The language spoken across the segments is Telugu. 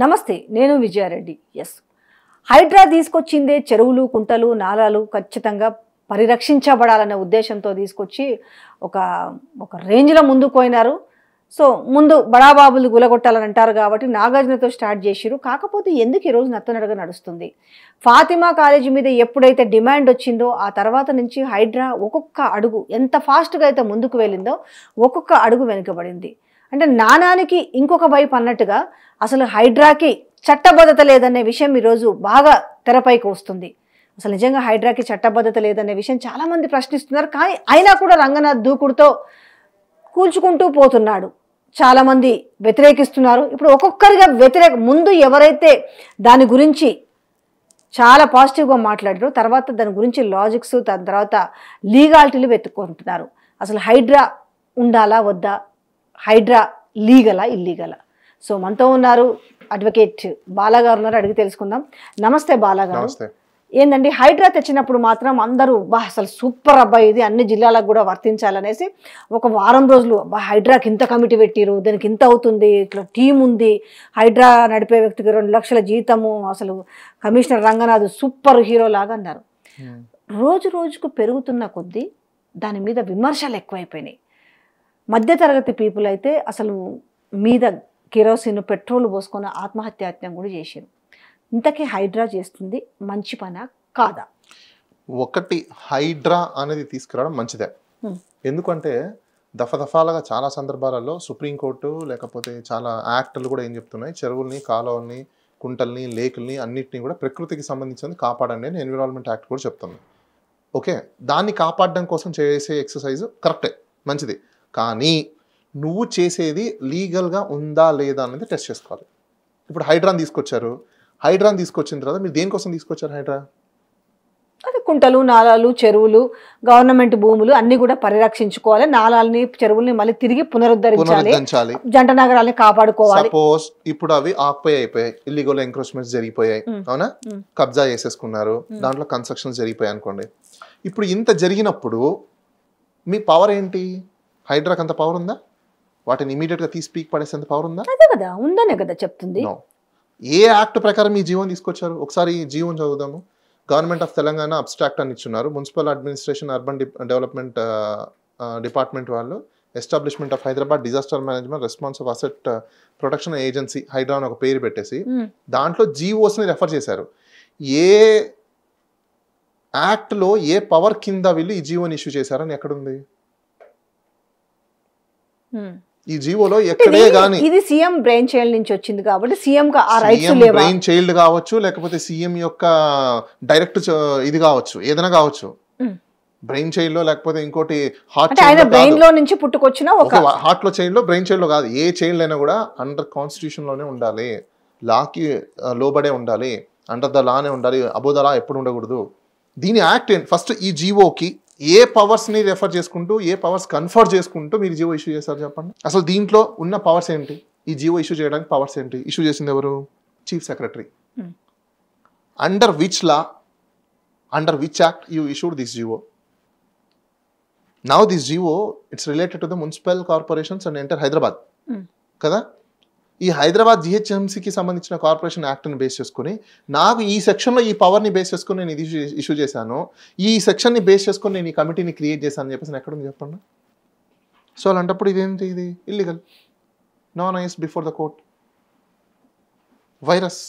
నమస్తే, నేను విజయారెడ్డి. ఎస్, హైడ్రా తీసుకొచ్చిందే చెరువులు, కుంటలు, నాలాలు ఖచ్చితంగా పరిరక్షించబడాలనే ఉద్దేశంతో తీసుకొచ్చి ఒక ఒక రేంజ్లో ముందుకు పోయినారు. సో ముందు బడాబాబులు గులగొట్టాలని అంటారు కాబట్టి నాగార్జునతో స్టార్ట్ చేసిరు. కాకపోతే ఎందుకు ఈరోజు నత్తనడగా నడుస్తుంది? ఫాతిమా కాలేజీ మీద ఎప్పుడైతే డిమాండ్ వచ్చిందో ఆ తర్వాత నుంచి హైడ్రా ఒక్కొక్క అడుగు ఎంత ఫాస్ట్గా అయితే ముందుకు వెళ్ళిందో ఒక్కొక్క అడుగు వెనుకబడింది. అంటే నాణానికి ఇంకొక వైపు అన్నట్టుగా అసలు హైడ్రాకి చట్టబద్ధత లేదనే విషయం ఈరోజు బాగా తెరపైకి వస్తుంది. అసలు నిజంగా హైడ్రాకి చట్టబద్ధత లేదనే విషయం చాలామంది ప్రశ్నిస్తున్నారు. కానీ అయినా కూడా రంగనాథ్ దూకుడుతో కూల్చుకుంటూ పోతున్నాడు. చాలామంది వ్యతిరేకిస్తున్నారు. ఇప్పుడు ఒక్కొక్కరిగా ముందు ఎవరైతే దాని గురించి చాలా పాజిటివ్గా మాట్లాడారో తర్వాత దాని గురించి లాజిక్స్, దాని తర్వాత లీగాలిటీలు వెతుక్కుంటున్నారు. అసలు హైడ్రా ఉండాలా వద్దా, హైడ్రా లీగలా ఇల్లీగలా? సో మనతో ఉన్నారు అడ్వకేట్ బాలా గారు ఉన్నారు, అడిగి తెలుసుకుందాం. నమస్తే బాలా గారు. ఏందండి, హైడ్రా తెచ్చినప్పుడు మాత్రం అందరూ అసలు సూపర్ అబ్బాయి, ఇది అన్ని జిల్లాలకు కూడా వర్తించాలనేసి ఒక వారం రోజులు హైడ్రాకి ఇంత కమిటీ పెట్టిరు, దానికి ఇంత అవుతుంది, ఇట్లా టీం ఉంది, హైడ్రా నడిపే వ్యక్తికి 2 లక్షల జీతము, అసలు కమిషనర్ రంగనాథ్ సూపర్ హీరో లాగా అన్నారు. రోజు రోజుకు పెరుగుతున్న కొద్దీ దాని మీద విమర్శలు ఎక్కువైపోయినాయి. మధ్యతరగతి పీపుల్ అయితే అసలు మీద కిరోసిన్, పెట్రోల్ పోసుకొని ఆత్మహత్యాయత్నం కూడా చేశారు. ఇంతకీ హైడ్రా చేస్తుంది మంచి పనా కాదా? ఒకటి, హైడ్రా అనేది తీసుకురావడం మంచిదే. ఎందుకంటే దఫాలుగా చాలా సందర్భాలలో సుప్రీంకోర్టు లేకపోతే చాలా యాక్టులు కూడా ఏం చెప్తున్నాయి, చెరువుల్ని, కాలువల్ని, కుంటల్ని, లేకుల్ని అన్నిటిని కూడా ప్రకృతికి సంబంధించింది కాపాడండి అని ఎన్విరాన్మెంట్ యాక్ట్ కూడా చెప్తుంది. ఓకే, దాన్ని కాపాడడం కోసం చేసే ఎక్సర్సైజ్ కరెక్టే, మంచిది. కానీ నువ్వు చేసేది లీగల్గా ఉందా లేదా అనేది టెస్ట్ చేసుకోవాలి. ఇప్పుడు హైడ్రాని తీసుకొచ్చారు, హైడ్రాని తీసుకొచ్చిన తర్వాత మీరు దేనికోసం తీసుకొచ్చారు హైడ్రా? అదే కుంటలు, నాలాలు, చెరువులు, గవర్నమెంట్ భూములు అన్ని కూడా పరిరక్షించుకోవాలి, నాలాలని, చెరువుల్ని మళ్ళీ తిరిగి పునరుద్ధరించాలి, జంట నగరాలని కాపాడుకోవాలి. సపోజ్ ఇప్పుడు అవి ఆక్యుపై అయిపోయాయి, ఇల్లీగల్ ఎంక్రోచ్మెంట్స్ జరిగిపోయాయి, అవునా, కబ్జా చేసేసుకున్నారు, దాంట్లో కన్స్ట్రక్షన్స్ జరిగిపోయాయి అనుకోండి. ఇప్పుడు ఇంత జరిగినప్పుడు మీ పవర్ ఏంటి? హైడ్రాకి అంత పవర్ ఉందా? వాటిని ఇమీడియట్గా తీసి పీక్ పడేసేంత పవర్ ఉందా? అదే కదా, ఉందనే కదా చెప్తుంది. ఏ యాక్ట్ ప్రకారం ఈ జీవోని తీసుకొచ్చారు? ఒకసారి ఈ జీవోని చదువుదాము. గవర్నమెంట్ ఆఫ్ తెలంగాణ అబ్స్ట్రాక్ట్ అని ఇచ్చున్నారు. Municipal administration urban development department వాళ్ళు establishment of Hyderabad disaster management response of asset protection agency HYDRAA అని ఒక పేరు పెట్టేసి దాంట్లో జీవోస్ని రెఫర్ చేశారు. ఏ యాక్ట్లో ఏ పవర్ కింద వీళ్ళు ఈ జీవోని ఇష్యూ చేశారని ఎక్కడుంది? ఈ జీవోలో ఎక్కడే గానీ ఇది సీఎం బ్రెయిన్ చైల్డ్ నుంచి వచ్చింది కాబట్టి సీఎం కా ఆ రైట్స్ లేవా? బ్రెయిన్ చైల్డ్ కావచ్చు, లేకపోతే సీఎం యొక్క డైరెక్ట్ ఇది కావచ్చు, ఏదైనా కావచ్చు. బ్రెయిన్ చైల్డ్ లో లేకపోతే ఇంకోటి హార్ట్ బ్రెయిన్ లో నుంచి పుట్టుకొచ్చిన ఒక హార్ట్ లో చైల్డ్ లో, బ్రెయిన్ చైల్డ్ లో కాదు. ఏ చైల్డ్ అయినా కూడా అండర్ కాన్స్టిట్యూషన్ లోనే ఉండాలి, లాకి లోబడే ఉండాలి, అండర్ ద లానే ఉండాలి, అబోవ్ ద లా ఎప్పుడు ఉండకూడదు. దీని యాక్ట్ ఫస్ట్ ఈ జీవోకి ఏ పవర్స్ ని రెఫర్ చేసుకుంటూ, ఏ పవర్స్ కన్ఫర్ చేసుకుంటూ మీరు జీవో ఇష్యూ చేస్తారు చెప్పండి. అసలు దీంట్లో ఉన్న పవర్స్ ఏంటి? ఈ జీవో ఇష్యూ చేయడానికి పవర్స్ ఏంటి? ఇష్యూ చేసింది ఎవరు? Chief secretary. Under which law, under which act you issued this GO? Now this GO it's related to the municipal corporations and enter Hyderabad కదా. ఈ హైదరాబాద్ జిహెచ్ఎంసీకి సంబంధించిన కార్పొరేషన్ యాక్ట్ని బేస్ చేసుకుని నాకు ఈ సెక్షన్లో ఈ పవర్ని బేస్ చేసుకుని నేను ఇది ఇష్యూ చేశాను, ఈ సెక్షన్ని బేస్ చేసుకుని నేను ఈ కమిటీని క్రియేట్ చేశాను అని చెప్పేసి ఎక్కడుంది చెప్పండి? సో అలాంటప్పుడు ఇదేంటి? ఇది illegal, non ice before the court, virus.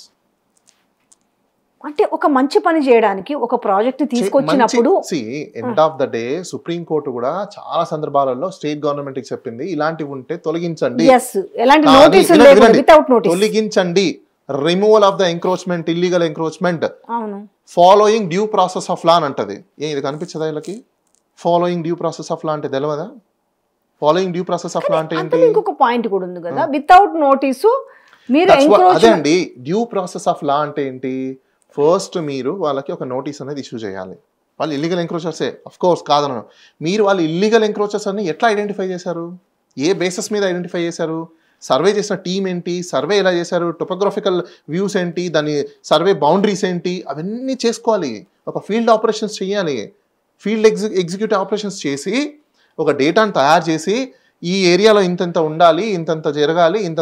అంటే ఒక మంచి పని చేయడానికి ఒక ప్రాజెక్ట్ తీసుకొచ్చినప్పుడు end of the day supreme court కూడా చాలా సందర్భాలలో స్టేట్ గవర్నమెంట్ కి చెప్పింది ఇలాంటివి ఉంటే తొలగించండి, తొలగించండి, removal of the encroachment, illegal encroachment, following due process of law అని అంటది. ఇది కనిపించదా వీళ్ళకి? Following due process of law అంటే తెలియదా? Following due process of law అంటే ఏంటి? ఇంకొక పాయింట్ కూడా ఉంది కదా, వితౌట్ నోటీసు మీరు. అదే అండి, డ్యూ ప్రాసెస్ ఆఫ్ లా అంటే ఏంటి? ఫస్ట్ మీరు వాళ్ళకి ఒక నోటీస్ అనేది ఇష్యూ చేయాలి. వాళ్ళు ఇల్లీగల్ ఎంక్రోచర్సే, అఫ్ కోర్స్ కాదనను. మీరు వాళ్ళు ఇల్లీగల్ ఎంక్రోచర్స్ అని ఎట్లా ఐడెంటిఫై చేశారు? ఏ బేసిస్ మీద ఐడెంటిఫై చేశారు? సర్వే చేసిన టీం ఏంటి, సర్వే ఎలా చేశారు, టోపోగ్రఫికల్ వ్యూస్ ఏంటి, దాని సర్వే బౌండరీస్ ఏంటి, అవన్నీ చేసుకోవాలి. ఒక ఫీల్డ్ ఆపరేషన్స్ చేయాలి. ఫీల్డ్ ఎగ్జిక్యూటివ్ ఆపరేషన్స్ చేసి ఒక డేటాను తయారు చేసి ఈ ఏరియాలో ఇంత ఉండాలి, ఇంత జరగాలి, ఇంత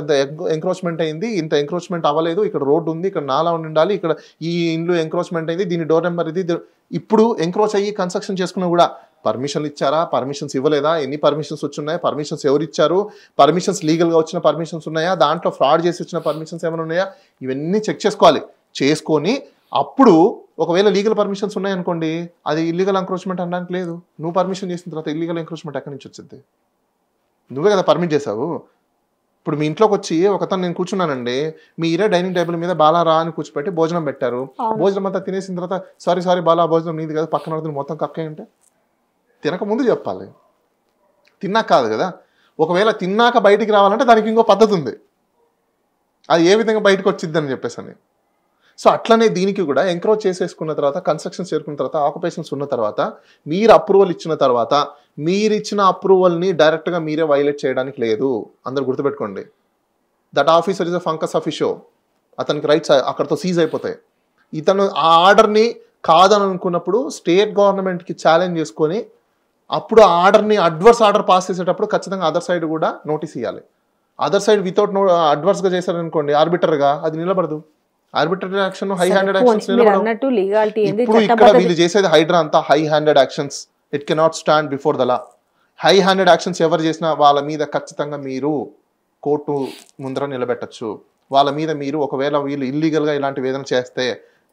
ఎంక్రోచ్మెంట్ అయింది, ఇంత ఎంక్రోచ్మెంట్ అవ్వలేదు, ఇక్కడ రోడ్డు ఉంది, ఇక్కడ నాలా ఉండాలి, ఇక్కడ ఈ ఇండ్లు ఎంక్రోచ్మెంట్ అయింది, దీని డోర్ నెంబర్ ఇది. ఇప్పుడు ఎంక్రోచ్ అయ్యి కన్స్ట్రక్షన్ చేసుకున్నా కూడా పర్మిషన్లు ఇచ్చారా, పర్మిషన్స్ ఇవ్వలేదా, ఎన్ని పర్మిషన్స్ వచ్చున్నాయి, పర్మిషన్స్ ఎవరు ఇచ్చారు, పర్మిషన్స్ లీగల్గా వచ్చిన పర్మిషన్స్ ఉన్నాయా, దాంట్లో ఫ్రాడ్ చేసి వచ్చిన పర్మిషన్స్ ఏమైనా ఉన్నాయా, ఇవన్నీ చెక్ చేసుకోవాలి. చేసుకొని అప్పుడు ఒకవేళ లీగల్ పర్మిషన్స్ ఉన్నాయనుకోండి, అది ఇల్లీగల్ ఎంక్రోచ్మెంట్ అనడానికి లేదు. నువ్వు పర్మిషన్ చేసిన తర్వాత ఇల్లీగల్ ఎంక్రోచ్మెంట్ ఎక్కడి నుంచి వచ్చింది? నువ్వే కదా పర్మిట్ చేసావు. ఇప్పుడు మీ ఇంట్లోకి వచ్చి ఒకతను నేను కూర్చున్నానండి, మీరే డైనింగ్ టేబుల్ మీద బాలారా అని కూర్చోపెట్టి భోజనం పెట్టారు. భోజనం అంతా తినేసిన తర్వాత సారీ బాలా భోజనం నీది కదా, పక్కన మొత్తం కక్కే అంటే తినక ముందు చెప్పాలి, తిన్నాక కాదు కదా. ఒకవేళ తిన్నాక బయటికి రావాలంటే దానికి ఇంకో పద్ధతి ఉంది, అది ఏ విధంగా బయటకు వచ్చింది అని చెప్పేసి అని. సో అట్లనే దీనికి కూడా ఎంక్రోచ్ చేసేసుకున్న తర్వాత, కన్స్ట్రక్షన్స్ చేరుకున్న తర్వాత, ఆక్యుపేషన్స్ ఉన్న తర్వాత, మీరు అప్రూవల్ ఇచ్చిన తర్వాత, మీరు ఇచ్చిన అప్రూవల్ని డైరెక్ట్గా మీరే వైలేట్ చేయడానికి లేదు. అందరు గుర్తుపెట్టుకోండి. That officer is a functus officio. అతనికి రైట్స్ అక్కడితో సీజ్ అయిపోతాయి. ఇతను ఆ ఆర్డర్ని కాదని అనుకున్నప్పుడు స్టేట్ గవర్నమెంట్కి ఛాలెంజ్ చేసుకొని అప్పుడు ఆ ఆర్డర్ని అడ్వర్స్ ఆర్డర్ పాస్ చేసేటప్పుడు ఖచ్చితంగా అదర్ సైడ్ కూడా నోటీస్ ఇవ్వాలి. అదర్ సైడ్ వితౌట్ అడ్వర్స్గా చేశారనుకోండి, ఆర్బిటర్గా అది నిలబడదు. Arbitrary action, high handed actions ఇప్పుడు ఇక్కడ వీళ్ళు చేసేది హైడ్రా అంతా high handed actions. It cannot stand before the law. High handed actions ఎవరు చేసినా వాళ్ళ మీద ఖచ్చితంగా మీరు కోర్టు ముందర నిలబెట్టచ్చు. వాళ్ళ మీద మీరు ఒకవేళ వీళ్ళు ఇల్లీగల్గా ఇలాంటి వేదన చేస్తే,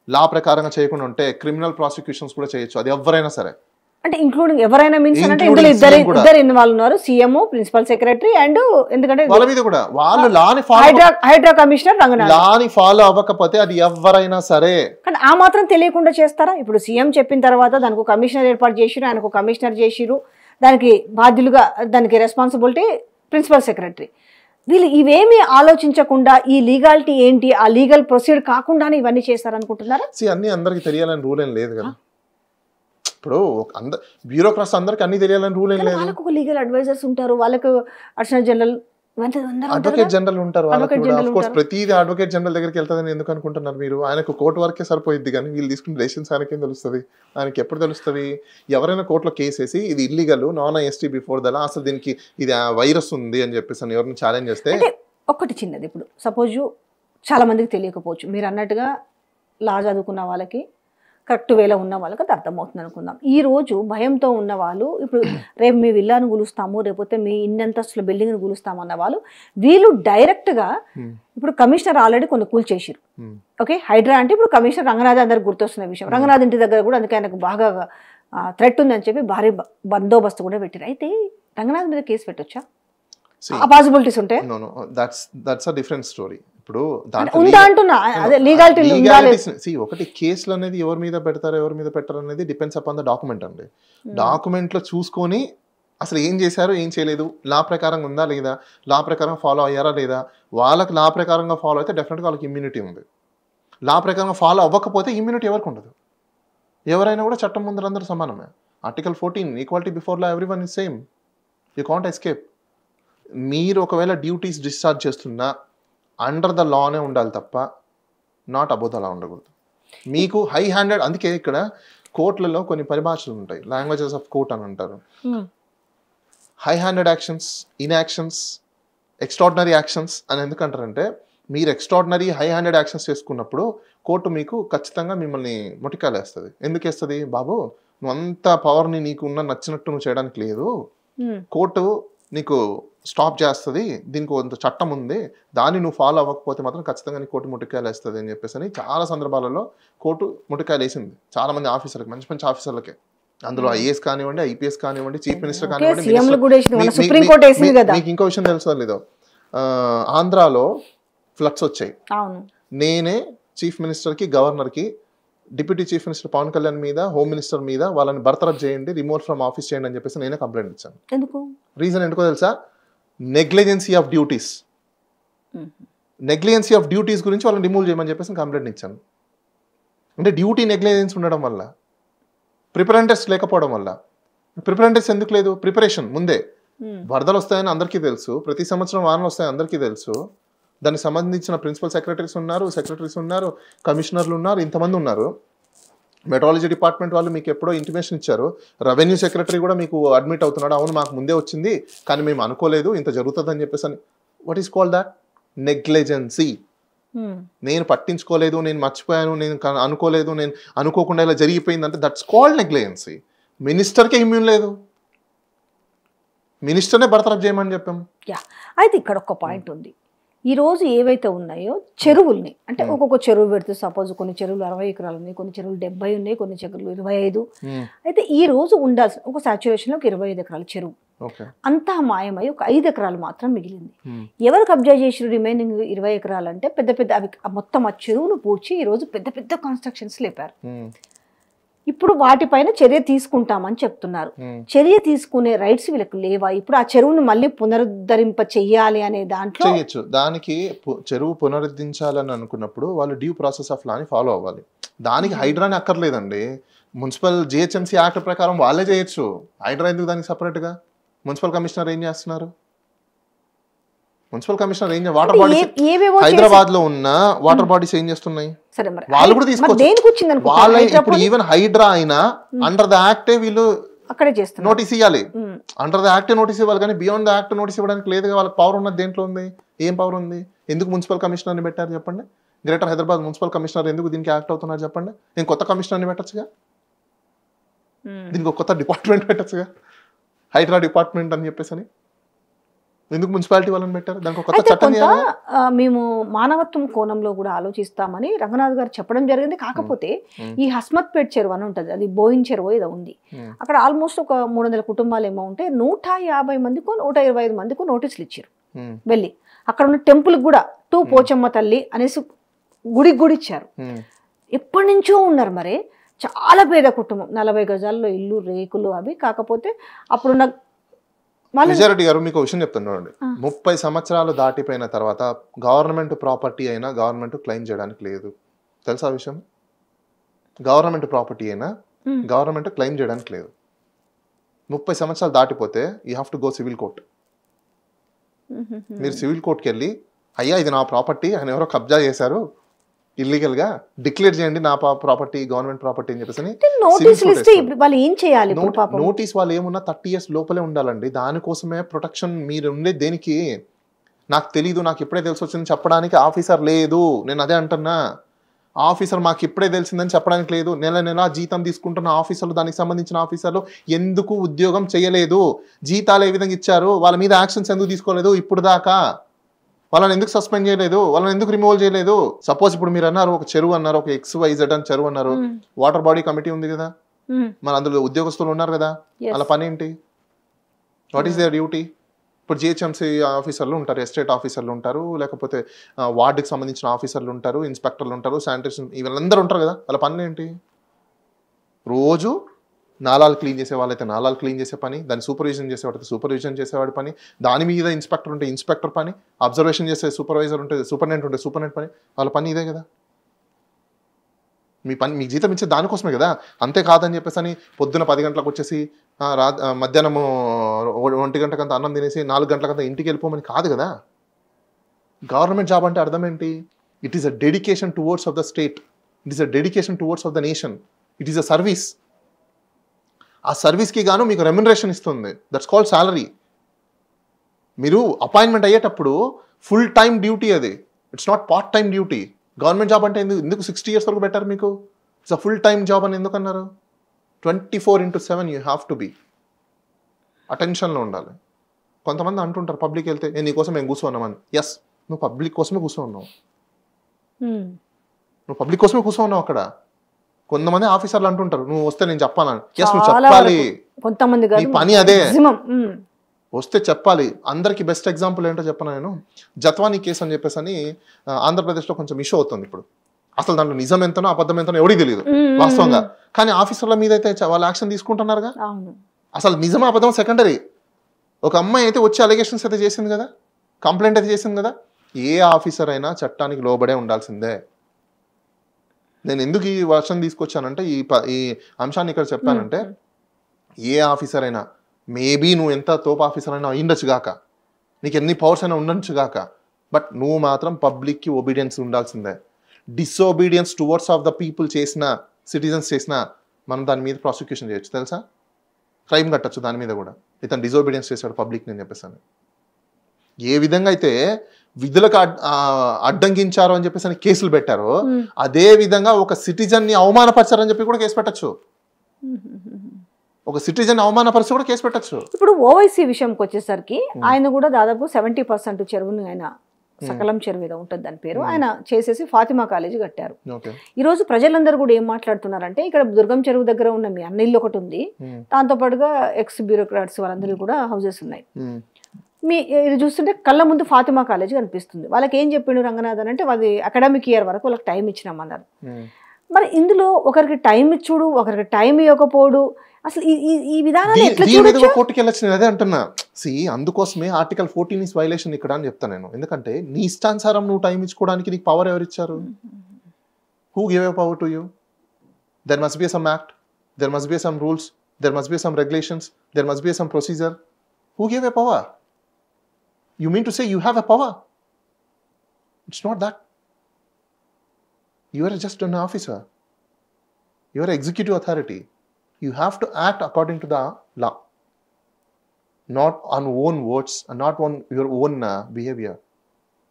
లా ప్రకారంగా చేయకుండా ఉంటే క్రిమినల్ ప్రాసిక్యూషన్స్ కూడా చేయొచ్చు. అది ఎవరైనా సరే, అంటే ఇంక్లూడింగ్ ఎవరైనా మీన్స్ అంటే ఇందులో ఇద్దరు ఇన్వాల్వ్ ఉన్నారు, సీఎం, ప్రిన్సిపల్ సెక్రటరీ అండ్ ఎందుకంటే వాళ్ళ మీద కూడా వాళ్ళు హైడ్రా కమిషనర్ రంగనాథ్ లాని ఫాలో అవ్వకపోతే అది ఎవరైనా సరే. కానీ ఆ మాత్రం తెలియకుండా చేస్తారా? ఇప్పుడు సీఎం చెప్పిన తర్వాత దానికి కమిషనర్ ఏర్పాటు చేసిరు, ఆయనకు కమిషనర్ చేసిరు, దానికి బాధ్యులుగా దానికి రెస్పాన్సిబిలిటీ ప్రిన్సిపల్ సెక్రటరీ. వీళ్ళు ఇవేమీ ఆలోచించకుండా ఈ లీగాలిటీ ఏంటి, ఆ లీగల్ ప్రొసీడ్ కాకుండానే ఇవన్నీ చేస్తారనుకుంటున్నారా? అన్ని అందరికి తెలియాలని రూల్ ఏం లేదు కదా. ఇప్పుడు బ్యూరోక్రాట్స్ అందరికి అన్ని తెలియాలని రూల్ ఏం లేదు. వాళ్ళకు లీగల్ అడ్వైజర్స్ ఉంటారు, వాళ్ళకు అడిషనల్ జనరల్, అడ్వకేట్ జనరల్ ఉంటారు. ప్రతిదీ అడ్వకేట్ జనరల్ దగ్గరికి వెళ్తుందని ఎందుకు అనుకుంటున్నారు మీరు? ఆయనకు కోర్టు వరకే సరిపోయింది, కానీ వీళ్ళు తీసుకున్న డెసిషన్స్ ఆయనకేం తెలుస్తుంది? ఆయనకి ఎప్పుడు తెలుస్తుంది? ఎవరైనా కోర్టులో కేసు వేసి ఇది ఇల్లీగల్, నాన్ ఎస్టీ బిఫోర్ దలా, అసలు దీనికి ఇది వైరస్ ఉంది అని చెప్పేసి అని ఎవరిని ఛాలెంజ్ చేస్తే, ఒకటి చిన్నది, ఇప్పుడు సపోజ్ చాలా మందికి తెలియకపోవచ్చు, మీరు అన్నట్టుగా లా చదువుకున్న వాళ్ళకి, కరెక్ట్ వేలో ఉన్న వాళ్ళకి అది అర్థమవుతుంది అనుకుందాం. ఈ రోజు భయంతో ఉన్న వాళ్ళు, ఇప్పుడు రేపు మీ విల్లాను కూలుస్తాము, రేపోతే మీ ఇన్నంతస్తుల బిల్డింగ్ని కూలుస్తాము అన్న వాళ్ళు, వీళ్ళు డైరెక్ట్గా ఇప్పుడు కమిషనర్ ఆల్రెడీ కొన్ని కూల్చేసారు. ఓకే, హైడ్రా అంటే ఇప్పుడు కమిషనర్ రంగనాథ్ అందరికి గుర్తొస్తున్న విషయం. రంగనాథ్ ఇంటి దగ్గర కూడా అందుకే ఆయనకు బాగా థ్రెట్ ఉందని చెప్పి భారీ బందోబస్తు కూడా పెట్టారు. అయితే రంగనాథ్ మీద కేసు పెట్టొచ్చా? ఆ పాసిబిలిటీస్ ఉంటే దట్స్ అ డిఫరెంట్ స్టోరీ. ఇప్పుడు ఒకటి కేసులు అనేది ఎవరి మీద పెడతారు, ఎవరి మీద పెట్టారు అనేది డిపెండ్స్ అపాన్ ద డాక్యుమెంట్ అండి. డాక్యుమెంట్ లో చూసుకొని అసలు ఏం చేశారు, ఏం చేయలేదు, లా ప్రకారం ఉందా లేదా, లా ప్రకారం ఫాలో అయ్యారా లేదా. వాళ్ళకి లా ప్రకారంగా ఫాలో అయితే డెఫినెట్గా వాళ్ళకి ఇమ్యూనిటీ ఉంది. లా ప్రకారంగా ఫాలో అవ్వకపోతే ఇమ్యూనిటీ ఎవరికి ఉండదు. ఎవరైనా కూడా చట్టం ముందర అందరూ సమానమే. Article 14 equality before law, everyone is same, you can't escape. మీరు ఒకవేళ డ్యూటీస్ డిశ్చార్జ్ చేస్తున్నా అండర్ ద లానే ఉండాలి తప్ప నాట్ అబౌవ్ ద లా ఉండకూడదు. మీకు హై హ్యాండెడ్, అందుకే ఇక్కడ కోర్టులలో కొన్ని పరిభాషలు ఉంటాయి, లాంగ్వేజెస్ ఆఫ్ కోర్ట్ అని అంటారు. High handed actions, inactions, extraordinary actions అని ఎందుకంటారంటే, మీరు ఎక్స్ట్రాడినరీ హై హ్యాండెడ్ యాక్షన్స్ చేసుకున్నప్పుడు కోర్టు మీకు ఖచ్చితంగా మిమ్మల్ని మొటికాయలు వేస్తుంది. ఎందుకు వేస్తుంది? బాబు నువ్వు అంత పవర్ని నీకు ఉన్న నచ్చినట్టు నువ్వు చేయడానికి లేదు, కోర్టు నీకు స్టాప్ చేస్తుంది, దీనికి కొంత చట్టం ఉంది, దాన్ని నువ్వు ఫాలో అవ్వకపోతే మాత్రం ఖచ్చితంగా నీ కోర్టు ముటికాయలు వేస్తుంది అని చెప్పేసి అని చాలా సందర్భాలలో కోర్టు ముటికాయలు వేసింది చాలా మంది ఆఫీసర్లకి, మంచి మంచి ఆఫీసర్లకే. అందులో ఐఏఎస్ కానివ్వండి, ఐపీఎస్ కానివ్వండి, చీఫ్ మినిస్టర్ కానివ్వండి. మీకు ఇంకో విషయం తెలుసో లేదో, ఆంధ్రాలో ఫ్లడ్స్ వచ్చాయి, నేనే చీఫ్ మినిస్టర్కి, గవర్నర్కి, deputy chief minister Pavan Kalyan మీద, హోమ్ మినిస్టర్ మీద వాళ్ళని బర్తరఫ్ చేయండి, రిమూవ్ ఫ్రమ్ ఆఫీస్ చేయండి అని చెప్పేసి నేనే కంప్లైంట్ ఇచ్చాను. రీజన్ ఎందుకో తెలుసా? Negligence of duties. Negligence of duties గురించి వాళ్ళని రిమూవ్ చేయమని చెప్పేసి కంప్లైంట్ ఇచ్చాను. అంటే డ్యూటీ నెగ్లిజెన్స్ ఉండడం వల్ల, ప్రిపరెంటర్స్ లేకపోవడం వల్ల. ప్రిపరెంటర్స్ ఎందుకు లేదు? ప్రిపరేషన్ ముందే. వరదలు వస్తాయని అందరికీ తెలుసు, ప్రతి సంవత్సరం వానలు వస్తాయని అందరికీ తెలుసు, దానికి సంబంధించిన ప్రిన్సిపల్ సెక్రటరీస్ ఉన్నారు, కమిషనర్లు ఉన్నారు, ఇంతమంది ఉన్నారు. మెట్రాలజీ డిపార్ట్మెంట్ వాళ్ళు మీకు ఎప్పుడో ఇంటిమేషన్ ఇచ్చారు, రెవెన్యూ సెక్రటరీ కూడా మీకు అడ్మిట్ అవుతున్నాడు, అవును మాకు ముందే వచ్చింది కానీ మేము అనుకోలేదు ఇంత జరుగుతుందని చెప్పేసి అని. What is called that? Negligence. నేను పట్టించుకోలేదు, నేను మర్చిపోయాను, నేను అనుకోలేదు, నేను అనుకోకుండా ఇలా జరిగిపోయింది అంటే దట్స్ కాల్డ్ నెగ్లిజెన్సీ. మినిస్టర్కే ఇమ్యూన్ లేదు, మినిస్టర్నే బర్తరఫ్ చేయమని చెప్పాం. అయితే ఇక్కడ ఒక పాయింట్ ఉంది. ఈ రోజు ఏవైతే ఉన్నాయో చెరువుల్ని, అంటే ఒక్కొక్క చెరువు పెడితే సపోజ్ కొన్ని చెరువులు 60 ఎకరాలు ఉన్నాయి, కొన్ని చెరువులు 70 ఉన్నాయి, కొన్ని చెరువులు 25. అయితే ఈ రోజు ఉండాల్సిన ఒక సాచ్యురేషన్లో ఒక 25 ఎకరాల చెరువు అంతా మాయమై ఒక 5 ఎకరాలు మాత్రం మిగిలింది. ఎవరు కబ్జా చేసిన రిమైనింగ్ 20 ఎకరాలు అంటే పెద్ద పెద్ద అవి మొత్తం ఆ చెరువును పూడ్చి ఈ రోజు పెద్ద పెద్ద కన్స్ట్రక్షన్స్ లేపారు. ఇప్పుడు వాటిపైన చర్య తీసుకుంటామని చెప్తున్నారు. చర్య తీసుకునే రైట్స్ వీళ్ళకి లేవా? ఇప్పుడు ఆ చెరువును మళ్ళీ పునరుద్ధరింప చెయ్యాలి అనే దాంట్లో చేయొచ్చు. దానికి చెరువు పునరుద్ధరించాలని అనుకున్నప్పుడు వాళ్ళు డ్యూ ప్రాసెస్ ఆఫ్ లాని ఫాలో అవ్వాలి. దానికి హైడ్రాని అక్కర్లేదండి. మున్సిపల్ జిహెచ్ఎంసీ యాక్ట్ ప్రకారం వాళ్ళే చేయొచ్చు. హైడ్రా ఎందుకు దానికి సపరేట్గా? మున్సిపల్ కమిషనర్ ఏం చేస్తున్నారు? మున్సిపల్ కమిషనర్ ఏం వాటర్ బాడీస్ హైదరాబాద్ లో ఉన్న వాటర్ బాడీస్ ఏం చేస్తున్నాయి? వాళ్ళు కూడా తీసుకోవచ్చు. వాళ్ళ ఇప్పుడు ఈవెన్ హైడ్రా అయినా అండర్ ద యాక్టే వీళ్ళు అక్కడే చేస్తున్నారు, నోటీస్ ఇవ్వాలి. అండర్ ద యాక్టే నోటీస్ ఇవ్వాలి, కానీ బియాండ్ ద యాక్ట్ నోటీస్ ఇవ్వడానికి లేదు. వాళ్ళకి పవర్ ఉన్నది దేంట్లో ఉంది? ఏం పవర్ ఉంది? ఎందుకు మున్సిపల్ కమిషనర్ని పెట్టారు చెప్పండి? గ్రేటర్ హైదరాబాద్ మున్సిపల్ కమిషనర్ ఎందుకు దీనికి యాక్ట్ అవుతున్నారు చెప్పండి? నేను కొత్త కమిషనర్ని పెట్టచ్చుగా, దీనికి ఒక కొత్త డిపార్ట్మెంట్ పెట్టచ్చుగా, హైడ్రా డిపార్ట్మెంట్ అని చెప్పేసి అని. ఎందుకు మున్సిపాలిటీ వాళ్ళని పెట్టారు? దానికి కొత్త చట్టం మేము మానవత్వం కోణంలో కూడా ఆలోచిస్తామని రంగనాథ్ గారు చెప్పడం జరిగింది. కాకపోతే ఈ హస్మత్పేట్ చెరువు అని ఉంటుంది, అది బోయిన్ చెరువు ఏదో ఉంది. అక్కడ ఆల్మోస్ట్ ఒక 300 కుటుంబాలు ఏమో ఉంటే 150 మందికో 125 మందికో నోటీసులు ఇచ్చారు. వెళ్ళి అక్కడ ఉన్న టెంపుల్ కూడా టూ పోచమ్మ తల్లి అనేసి గుడి ఇచ్చారు. ఎప్పటి నుంచో ఉన్నారు. మరి చాలా పేద కుటుంబం, 40 గజాల్లో ఇల్లు, రేకులు అవి. కాకపోతే అప్పుడున్న విజయారెడ్డి గారు మీకు విషయం చెప్తున్నాను, 30 సంవత్సరాలు దాటిపోయిన తర్వాత గవర్నమెంట్ ప్రాపర్టీ అయినా గవర్నమెంట్ క్లెయిమ్ చేయడానికి లేదు. తెలుసా ఆ విషయం? గవర్నమెంట్ ప్రాపర్టీ అయినా గవర్నమెంట్ క్లెయిమ్ చేయడానికి లేదు. 30 సంవత్సరాలు దాటిపోతే you have to go civil court. మీరు సివిల్ కోర్ట్కి వెళ్ళి అయ్యా ఇది నా ప్రాపర్టీ అని ఎవరో కబ్జా చేశారు ఇల్లీగల్ గా, డిక్లేర్ చేయండి నా ప్రాపర్టీ గవర్నమెంట్ ప్రాపర్టీ అని చెప్పేసి నోటీస్. వాళ్ళు ఏమున్నా 30 years లోపలే ఉండాలండి. దానికోసమే ప్రొటెక్షన్. మీరు ఉండే దేనికి నాకు తెలీదు, నాకు ఇప్పుడే తెలిసి వచ్చిందని చెప్పడానికి ఆఫీసర్ లేదు. నేను అదే అంటున్నా, ఆఫీసర్ మాకు ఇప్పుడే తెలిసిందని చెప్పడానికి లేదు. నెల జీతం తీసుకుంటున్న ఆఫీసర్లు, దానికి సంబంధించిన ఆఫీసర్లు ఎందుకు ఉద్యోగం చేయలేదు? జీతాలు ఏ విధంగా ఇచ్చారు? వాళ్ళ మీద యాక్షన్స్ ఎందుకు తీసుకోలేదు ఇప్పుడు దాకా? వాళ్ళని ఎందుకు సస్పెండ్ చేయలేదు? వాళ్ళని ఎందుకు రిమూవల్ చేయలేదు? సపోజ్ ఇప్పుడు మీరు అన్నారు ఒక చెరువు అన్నారు, ఒక XYZ అని చెరువు అన్నారు, వాటర్ బాడీ కమిటీ ఉంది కదా, మన అందులో ఉద్యోగస్తులు ఉన్నారు కదా, వాళ్ళ పని ఏంటి? What is their duty? ఇప్పుడు జిహెచ్ఎంసీ ఆఫీసర్లు ఉంటారు, ఎస్టేట్ ఆఫీసర్లు ఉంటారు, లేకపోతే వార్డుకి సంబంధించిన ఆఫీసర్లు ఉంటారు, ఇన్స్పెక్టర్లు ఉంటారు, శానిటేషన్, వీళ్ళందరూ ఉంటారు కదా. వాళ్ళ పని ఏంటి? రోజు నాలాలు క్లీన్ చేసే వాళ్ళైతే నాలాలు క్లీన్ చేసే పని, దాన్ని సూపర్విజన్ చేసేవాడితే సూపర్విజన్ చేసేవాడి పని, దాని మీద ఇన్స్పెక్టర్ ఉంటే ఇన్స్పెక్టర్ పని, అబ్జర్వేషన్ చేసే సూపర్వైజర్ ఉంటే సూపరింటెండెంట్ ఉంటే సూపరింటెండెంట్ పని. వాళ్ళ పని ఇదే కదా. మీ పని మీకు జీతం ఇచ్చే దానికోసమే కదా. అంతే కాదని చెప్పేసి అని పొద్దున 10 గంటలకు వచ్చేసి మధ్యాహ్నము 1 గంటకంతా అన్నం తినేసి 4 గంటలకంతా ఇంటికి వెళ్ళిపోమని కాదు కదా. గవర్నమెంట్ జాబ్ అంటే అర్థం ఏంటి? It is a dedication towards of the state, it is a dedication towards of the nation, it is a service. ఆ సర్వీస్కి గాను మీకు రెమ్యునరేషన్ ఇస్తుంది, దట్స్ కాల్డ్ సాలరీ. మీరు అపాయింట్మెంట్ అయ్యేటప్పుడు ఫుల్ టైం డ్యూటీ అది, it's not part time duty. Government job అంటే ఎందుకు 60 years వరకు పెట్టారు మీకు? It's a full time job అని ఎందుకు అన్నారు? 24/7 యూ హ్యావ్ టు బీ అటెన్షన్లో ఉండాలి. కొంతమంది అంటుంటారు పబ్లిక్ వెళ్తే నీకోసం మేము కూర్చోన్నామని. ఎస్, నువ్వు పబ్లిక్ కోసమే కూర్చోన్నావు, నువ్వు పబ్లిక్ కోసమే కూర్చోన్నావు అక్కడ. కొంతమంది ఆఫీసర్లు అంటుంటారు నువ్వు వస్తే నేను చెప్పాలని. ఎస్, నువ్వు చెప్పాలి, నీ పని అదే, వస్తే చెప్పాలి. అందరికి బెస్ట్ ఎగ్జాంపుల్ ఏంటో చెప్పను నేను. జత్వానీ కేసు అని చెప్పేసి అని ఆంధ్రప్రదేశ్లో కొంచెం ఇష్యూ అవుతుంది ఇప్పుడు. అసలు దాంట్లో నిజం ఎంతనో అబద్ధం ఎంతనో ఎవరికి తెలియదు వాస్తవంగా, కానీ ఆఫీసర్ల మీద అయితే వాళ్ళు యాక్షన్ తీసుకుంటున్నారుగా. అసలు నిజం అబద్ధం సెకండరీ. ఒక అమ్మాయి అయితే వచ్చి అలిగేషన్స్ అయితే చేసింది కదా, కంప్లైంట్ అయితే చేసింది కదా. ఏ ఆఫీసర్ అయినా చట్టానికి లోబడే ఉండాల్సిందే. నేను ఎందుకు ఈ వర్షం తీసుకొచ్చానంటే ఈ అంశాన్ని ఇక్కడ చెప్పానంటే, ఏ ఆఫీసర్ అయినా మేబీ నువ్వు ఎంత తోపు ఆఫీసర్ అయినా అయ్యిండొచ్చు గాక, నీకు ఎన్ని పవర్స్ అయినా ఉండొచ్చు గాక, బట్ నువ్వు మాత్రం పబ్లిక్కి ఒబీడియన్స్ ఉండాల్సిందే. Disobedience towards of the people చేసిన సిటిజన్స్ చేసినా మనం దాని మీద ప్రాసిక్యూషన్ చేయొచ్చు తెలుసా, క్రైమ్ కట్టచ్చు దాని మీద కూడా, ఇతను డిజోబీడియన్స్ చేశాడు పబ్లిక్ నేను చెప్పేసాను. ఏ విధంగా అయితే విధులకు అడ్డంకించారు అని చెప్పేసి కేసులు పెట్టారో అదే విధంగా ఒక సిటిజన్ ని అవమానపరిచారని చెప్పి కూడా కేసు పెట్టచ్చు. ఒక సిటిజన్ అవమానపరిచి కూడా కేసు పెట్టచ్చు. ఇప్పుడు ఓవైసీ విషయంకి వచ్చేసరికి ఆయన కూడా దాదాపు 70% చెరువుని ఆయన సకలం చెరువు ఏదో ఉంటుంది దాని పేరు, ఆయన చేసేసి ఫాతిమా కాలేజీ కట్టారు. ఈ రోజు ప్రజలందరూ కూడా ఏం మాట్లాడుతున్నారంటే ఇక్కడ దుర్గం చెరువు దగ్గర ఉన్న మీ అన్న ఇల్లు ఒకటి ఉంది, దాంతో పాటుగా ఎక్స్ బ్యూరోక్రాట్స్ వాళ్ళందరూ కూడా హౌసెస్ ఉన్నాయి. మీ ఇది చూస్తుంటే కళ్ళ ముందు ఫాతిమా కాలేజీ కనిపిస్తుంది. వాళ్ళకి ఏం చెప్పిండు రంగనాథన్ అంటే అది అకాడమిక్ ఇయర్ వరకు వాళ్ళకి టైం ఇచ్చినామన్నారు. మరి ఇందులో ఒకరికి టైం ఇచ్చుడు, ఒకరికి టైం ఇవ్వకపోడు, అసలు ఈ విధానాన్ని ఎట్లా చూడొచ్చు? కోర్టుకి వెళ్ళొచ్చు అదే అంటున్నా. అందుకోసమే ఆర్టికల్ 14 ఇస్ వైలేషన్ ఇక్కడ అని చెప్తాను నేను. ఎందుకంటే నీ ఇష్టానుసారం నువ్వు టైం ఇచ్చుకోవడానికి నీకు పవర్ ఎవరు ఇచ్చారు? Who give a power to you? There must be some act, there must be some rules, there must be some regulations, there must be some procedure. Who give a power? You mean to say you have a power? It's not that. You are just an officer. You are executive authority. You have to act according to the law, not on own words and not on your own behavior.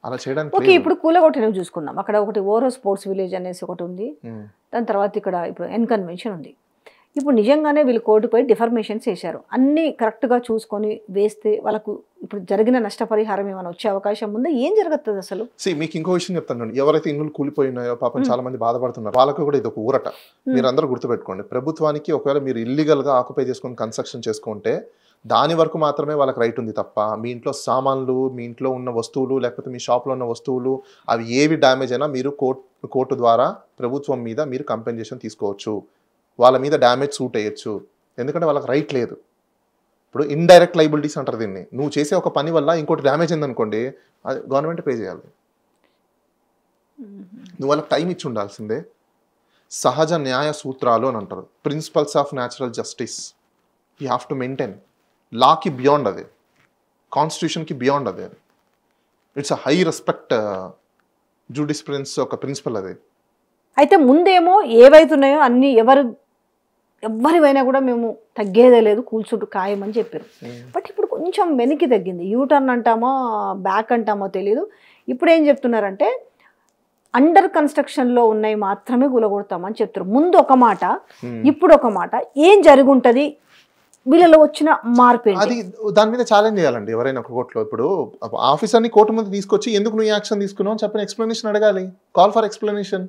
అలా చేయడానికి ఓకే. ఇప్పుడు కూలగొట్టని చూసుకున్నాం, అక్కడ ఒకటి ఓరో స్పోర్ట్స్ విలేజ్ అనేసి ఒకటి ఉంది, దాని తర్వాత ఇక్కడ ఇప్పుడు ఎన్ కన్వెన్షన్ ఉంది. ఇప్పుడు నిజంగానే వీళ్ళు కోర్టుపై డిఫర్మేషన్స్ వేశారు, అన్నీ కరెక్ట్గా చూసుకొని వేస్తే వాళ్ళకు ఇప్పుడు జరిగిన నష్టపరిహారం ఏమైనా వచ్చే అవకాశం ఉందా? ఏం జరుగుతుంది అసలు? మీకు ఇంకో విషయం చెప్తాను. ఎవరైతే ఇల్లు కూలిపోయినాయో పాపం చాలా మంది బాధపడుతున్నారు, వాళ్ళకు కూడా ఇది ఒక ఊరట. మీరు అందరూ గుర్తుపెట్టుకోండి, ప్రభుత్వానికి ఒకవేళ మీరు ఇల్లీగల్గా ఆక్యుపై చేసుకొని కన్స్ట్రక్షన్ చేసుకుంటే దాని వరకు మాత్రమే వాళ్ళకి రైట్ ఉంది తప్ప మీ ఇంట్లో సామాన్లు, మీ ఇంట్లో ఉన్న వస్తువులు, లేకపోతే మీ షాప్లో ఉన్న వస్తువులు అవి ఏవి డ్యామేజ్ అయినా మీరు కోర్టు ద్వారా ప్రభుత్వం మీద మీరు కంపెన్సేషన్ తీసుకోవచ్చు, వాళ్ళ మీద డ్యామేజ్ సూట్ అయ్యొచ్చు. ఎందుకంటే వాళ్ళకి రైట్ లేదు. ఇప్పుడు ఇండైరెక్ట్ లైబిలిటీస్ అంటారు దీన్ని. నువ్వు చేసే ఒక పని వల్ల ఇంకోటి డ్యామేజ్ అయిందనుకోండి, అది గవర్నమెంట్ పే చేయాలి. నువ్వు వాళ్ళకి టైం ఇచ్చి ఉండాల్సిందే. సహజ న్యాయ సూత్రాలు అని అంటారు, principles of natural justice you have to maintain. లాకి బియాండ్ అది, కాన్స్టిట్యూషన్కి బియాండ్ అది. It's a high respect jurisprudence ఒక ప్రిన్సిపల్ అది. అయితే ముందేమో ఏవైతున్నాయో అన్ని ఎవరివైనా కూడా మేము తగ్గేదే లేదు, కూల్చుంటూ ఖాయమని చెప్పారు. బట్ ఇప్పుడు కొంచెం వెనక్కి తగ్గింది, యూటర్న్ అంటామో బ్యాక్ అంటామో తెలియదు. ఇప్పుడు ఏం చెప్తున్నారంటే అండర్ కన్స్ట్రక్షన్లో ఉన్నాయి మాత్రమే కూలగొడతామని చెప్తారు. ముందు ఒక మాట, ఇప్పుడు ఒక మాట. ఏం జరుగుంటుంది వీళ్ళలో వచ్చిన మార్పు? అది దాని మీద ఛాలెంజ్ చేయాలండి ఎవరైనా ఒక కోర్టులో. ఇప్పుడు ఆఫీసర్ని కోర్టు ముందు తీసుకొచ్చి ఎందుకు నువ్వు యాక్షన్ తీసుకున్నావు అని చెప్పిన ఎక్స్ప్లెనేషన్ అడగాలి. Call for explanation.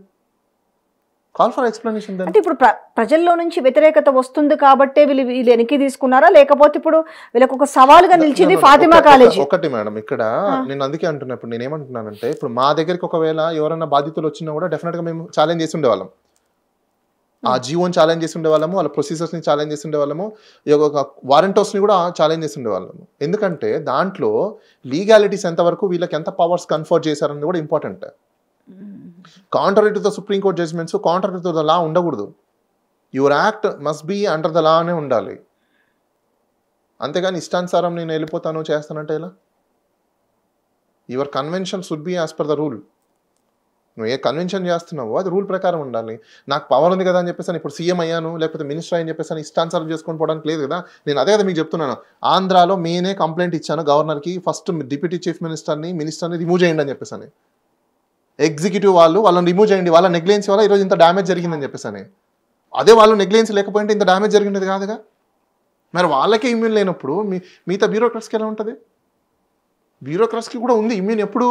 అంటే ఇప్పుడు ప్రజల్లో నుంచి వ్యతిరేకత వస్తుంది కాబట్టి వీళ్ళు వెనక్కి తీసుకున్నారా, లేకపోతే ఇప్పుడు వీళ్ళకి ఒక సవాలుగా నిలిచింది ఫాతిమా కాలేజీ? ఒకటి మేడం, ఇక్కడ నేను అందుకే అంటున్నా, ఇప్పుడు నేను ఏమంటున్నానంటే ఇప్పుడు మా దగ్గరికి ఒకవేళ ఎవరైనా బాధితులు వచ్చినా కూడా డెఫినెట్ గా మేము ఛాలెంజ్ చేసి ఉండేవాళ్ళం. ఆ జీవోని ఛాలెంజ్ చేసి ఉండేవాళ్ళము, వాళ్ళ ప్రొసీజర్స్ ని ఛాలెంజ్ చేసి ఉండేవాళ్ళము, వారంటోస్ ని కూడా ఛాలెంజ్ చేసి ఉండేవాళ్ళము. ఎందుకంటే దాంట్లో లీగాలిటీస్ ఎంతవరకు, వీళ్ళకి ఎంత పవర్స్ కన్ఫర్ట్ చేశారని కూడా important. Contrary to the supreme court judgments, contrary to the law ఉండకూడదు. Your act must be under the law అనే ఉండాలి. అంతేగాని ఇష్టానుసారం నేను వెళ్ళిపోతాను చేస్తానంటే ఎలా? Your convention should be as per the rule. నువ్వు ఏ కన్వెన్షన్ చేస్తున్నావో అది రూల్ ప్రకారం ఉండాలి. నాకు పవర్ ఉంది కదా అని చెప్పేసి ఇప్పుడు సీఎం అయ్యాను లేకపోతే మినిస్టర్ అని చెప్పేసి ఇష్టానుసారం చేసుకొని పోవడానికి లేదు కదా. నేను అదే కదా మీకు చెప్తున్నాను. ఆంధ్రాలో నేనే కంప్లైంట్ ఇచ్చాను గవర్నర్కి, ఫస్ట్ డిప్యూటీ చీఫ్ మినిస్టర్ని రిమూవ్ చేయండి అని చెప్పేసి. ఎగ్జిక్యూటివ్ వాళ్ళని రిమూవ్ చేయండి, వాళ్ళ నెగ్లిజెన్స్ వల్ల ఈరోజు ఇంత డ్యామేజ్ జరిగిందని చెప్పేసి. అదే వాళ్ళు నెగ్లిజెన్స్ లేకపోయింటే ఇంత డ్యామేజ్ జరిగినది కాదుగా. మరి వాళ్ళకే ఇమ్యూన్ లేనప్పుడు మిగతా బ్యూరోక్రాట్స్కి ఎలా ఉంటుంది? బ్యూరోక్రాట్స్కి కూడా ఉంది ఇమ్యూన్. ఎప్పుడు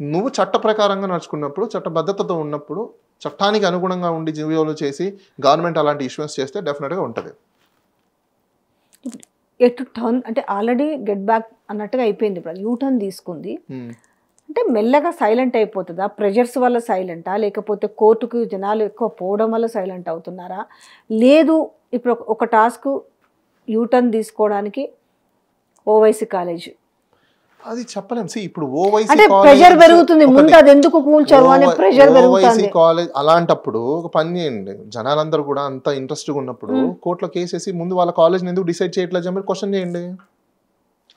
నువ్వు చట్ట ప్రకారంగా నడుచుకున్నప్పుడు, చట్టబద్ధతతో ఉన్నప్పుడు, చట్టానికి అనుగుణంగా ఉండి జీవోలు చేసి గవర్నమెంట్ అలాంటి ఇష్యూస్ చేస్తే డెఫినెట్గా ఉంటుంది. ఎటు టర్న్ అంటే ఆల్రెడీ గెట్ బ్యాక్ అన్నట్టుగా అయిపోయింది, ఇప్పుడు యూటర్న్ తీసుకుంది అంటే మెల్లగా సైలెంట్ అయిపోతుందా? ప్రెషర్స్ వల్ల సైలెంటా, లేకపోతే కోర్టుకు జనాలు ఎక్కువ పోవడం వల్ల సైలెంట్ అవుతున్నారా? లేదు ఇప్పుడు ఒక టాస్క్ యూటర్న్ తీసుకోవడానికి ఓవైసీ కాలేజ్ అది చెప్పలేం. ఇప్పుడు ఓవైసీ ప్రెషర్ పెరుగుతుంది, ముందు అది ఎందుకు కూల్చారు అనే ప్రెషర్ పెరుగుతుంది. కాలేజ్ అలాంటప్పుడు ఒక పని చేయండి, జనాలందరూ కూడా అంత ఇంట్రెస్ట్గా ఉన్నప్పుడు కోర్టులో కేసేసి ముందు వాళ్ళ కాలేజ్ని ఎందుకు డిసైడ్ చేయట్లేదు చెప్పి క్వశ్చన్ చేయండి.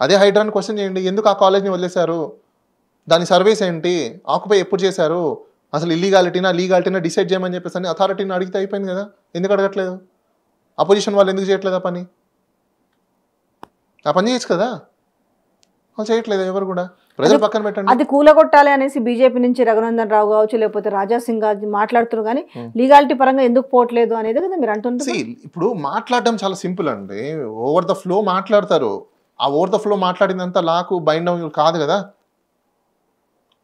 అదే హైడ్రాని క్వశ్చన్ చేయండి, ఎందుకు ఆ కాలేజ్ని వదిలేశారు, దాని సర్వీస్ ఏంటి, ఆక్యుపై ఎప్పుడు చేశారు, అసలు లీగాలిటీనా డిసైడ్ చేయమని చెప్పేసి అని అథారిటీని అడిగితే అయిపోయింది కదా. ఎందుకు అడగట్లేదు? అపోజిషన్ వాళ్ళు ఎందుకు చేయట్లేదు ఆ పని చేయొచ్చు కదా. వాళ్ళు చేయట్లేదు ఎవరు కూడా. ప్రజలు పక్కన పెట్టండి. అది కూలగొట్టాలి అనేసి బీజేపీ నుంచి రఘునందన్ రావు కావచ్చు, లేకపోతే రాజా సింగ్ మాట్లాడుతున్నారు, కానీ లీగాలిటీ పరంగా ఎందుకు పోవట్లేదు అనేది కదా మీరు అంటున్నారు. ఇప్పుడు మాట్లాడడం చాలా సింపుల్ అండి. ఓవర్ ద ఫ్లో మాట్లాడతారు. ఆ ఓవర్ ద ఫ్లో మాట్లాడిందంతా లాకు బైండ్ కాదు కదా.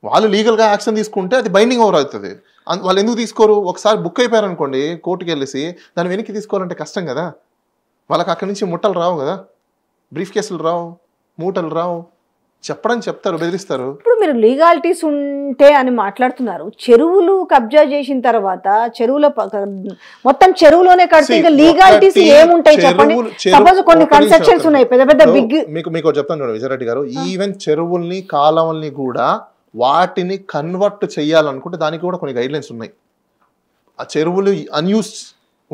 వాళ్ళు లీగల్గా యాక్షన్ తీసుకుంటే అది బైండింగ్ ఓవర్ అవుతుంది. వాళ్ళు ఎందుకు తీసుకోరు? ఒకసారి బుక్ అయిపోయారు అనుకోండి కోర్టుకి వెళ్ళేసి, దాన్ని వెనక్కి తీసుకోవాలంటే కష్టం కదా. వాళ్ళకి అక్కడి నుంచి ముట్టలు రావు కదా, బ్రీఫ్ కేసులు రావు, మూటలు రావు. చెప్పడం చెప్తారు, బెదిరిస్తారు. ఇప్పుడు మీరు లీగాలిటీస్ ఉంటే అని మాట్లాడుతున్నారు. చెరువులు కబ్జా చేసిన తర్వాత చెరువుల మొత్తం చెరువులోనే కడితే ఇంకా లీగాలిటీస్ ఏముంటాయి చెప్పండి. సపోజ్ కొన్ని కన్స్ట్రక్షన్స్ ఉన్నాయి పెద్ద పెద్ద బిగ్. మీకు చెప్తాను చూడండి విజయరెడ్డి గారు, ఈవెన్ చెరువుల్ని కాలువల్ని కూడా వాటిని కన్వర్ట్ చేయాలనుకుంటే దానికి కూడా కొన్ని గైడ్ లైన్స్ ఉన్నాయి. ఆ చెరువులు అన్యూస్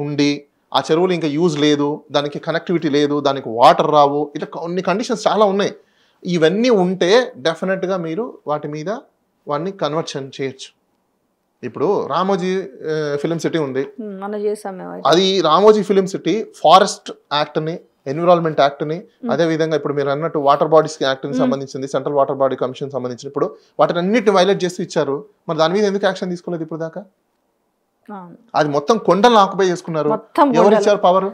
ఉండి ఆ చెరువులు ఇంకా యూజ్ లేదు, దానికి కనెక్టివిటీ లేదు, దానికి వాటర్ రావు, ఇట్లా కొన్ని కండిషన్స్ చాలా ఉన్నాయి. ఇవన్నీ ఉంటే డెఫినెట్గా మీరు వాటి మీద వాటిని కన్వర్షన్ చేయొచ్చు. ఇప్పుడు రామోజీ ఫిలిం సిటీ ఉంది, అది రామోజీ ఫిలిం సిటీ ఫారెస్ట్ యాక్ట్ని, ఎన్విరాన్మెంట్ యాక్ట్ని, అదేవిధంగా ఇప్పుడు మీరు అన్నట్టు వాటర్ బాడీస్ యాక్ట్ని సంబంధించింది, సెంట్రల్ వాటర్ బాడీ కమిషన్ సంబంధించిన, ఇప్పుడు వాటిని అన్నిటిని వైలేట్ చేసి ఇచ్చారు. మరి దాని మీద ఎందుకు యాక్షన్ తీసుకోలేదు ఇప్పుడు దాకా? అది మొత్తం కొండలను ఆక్యుపై చేసుకున్నారు. ఎవరు ఇచ్చారు పవర్?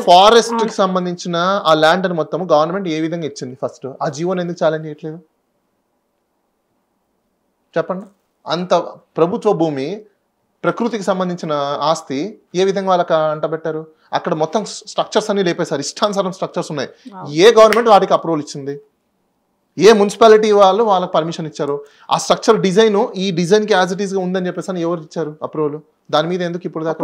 ఫారెస్ట్ కి సంబంధించిన ఆ ల్యాండ్ అని మొత్తం గవర్నమెంట్ ఏ విధంగా ఇచ్చింది? ఫస్ట్ ఆ జీవోని ఎందుకు ఛాలెంజ్ చేయట్లేదు చెప్పండి? అంత ప్రభుత్వ భూమి, ప్రకృతికి సంబంధించిన ఆస్తి ఏ విధంగా వాళ్ళకి అంటబెట్టారు? అక్కడ మొత్తం స్ట్రక్చర్స్ అన్ని లేపేశారు, ఇష్టానుసారం స్ట్రక్చర్స్ ఉన్నాయి. ఏ గవర్నమెంట్ వాటికి అప్రూవల్ ఇచ్చింది? ఏ మున్సిపాలిటీ వాళ్ళు వాళ్ళకి పర్మిషన్ ఇచ్చారు? ఆ స్ట్రక్చర్ డిజైన్ ఈ డిజైన్ కి యాజ్ ఇట్ ఈస్ గా ఉందని చెప్పేసి ఎవరు ఇచ్చారు అప్రూవల్? దాని మీద ఎందుకు ఇప్పుడు దాకా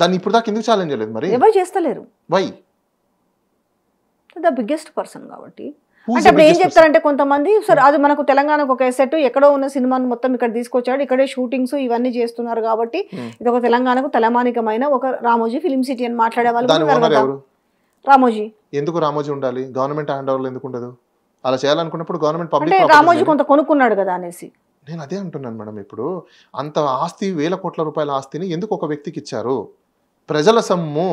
దాన్ని ఇప్పుడు దాకా ఎందుకు ఛాలెంజ్ చేయలేదు? మరి ఎవరు చేస్తలేరు? వై? ద బిగ్గెస్ట్ పర్సన్ కాబట్టి. అంటే అప్పుడు ఏం చెప్తారంటే కొంతమంది, సార్ అది మనకు తెలంగాణకు ఒక ఎసెట్, ఎక్కడో ఉన్న సినిమాను మొత్తం ఇక్కడ తీసుకొచ్చాడు, ఇక్కడే షూటింగ్స్ ఇవన్నీ చేస్తున్నారు కాబట్టి ఇది ఒక తెలంగాణకు తలమానికమైన ఒక రామోజీ ఫిలిం సిటీ అని మాట్లాడే వాళ్ళు. రామోజీ ఎందుకు రామోజీ ఉండాలి? గవర్నమెంట్ హ్యాండ్ ఓవర్లు ఎందుకు ఉండదు? అలా చేయాలనుకున్నప్పుడు గవర్నమెంట్ పబ్లిక్ రామోజీ కొంత కొనుక్కున్నాడు కదా అనేసి నేను అదే అంటున్నాను మేడం. ఇప్పుడు అంత ఆస్తి, వేల కోట్ల రూపాయల ఆస్తిని ఎందుకు ఒక వ్యక్తికి ఇచ్చారు? ప్రజల సొమ్ము,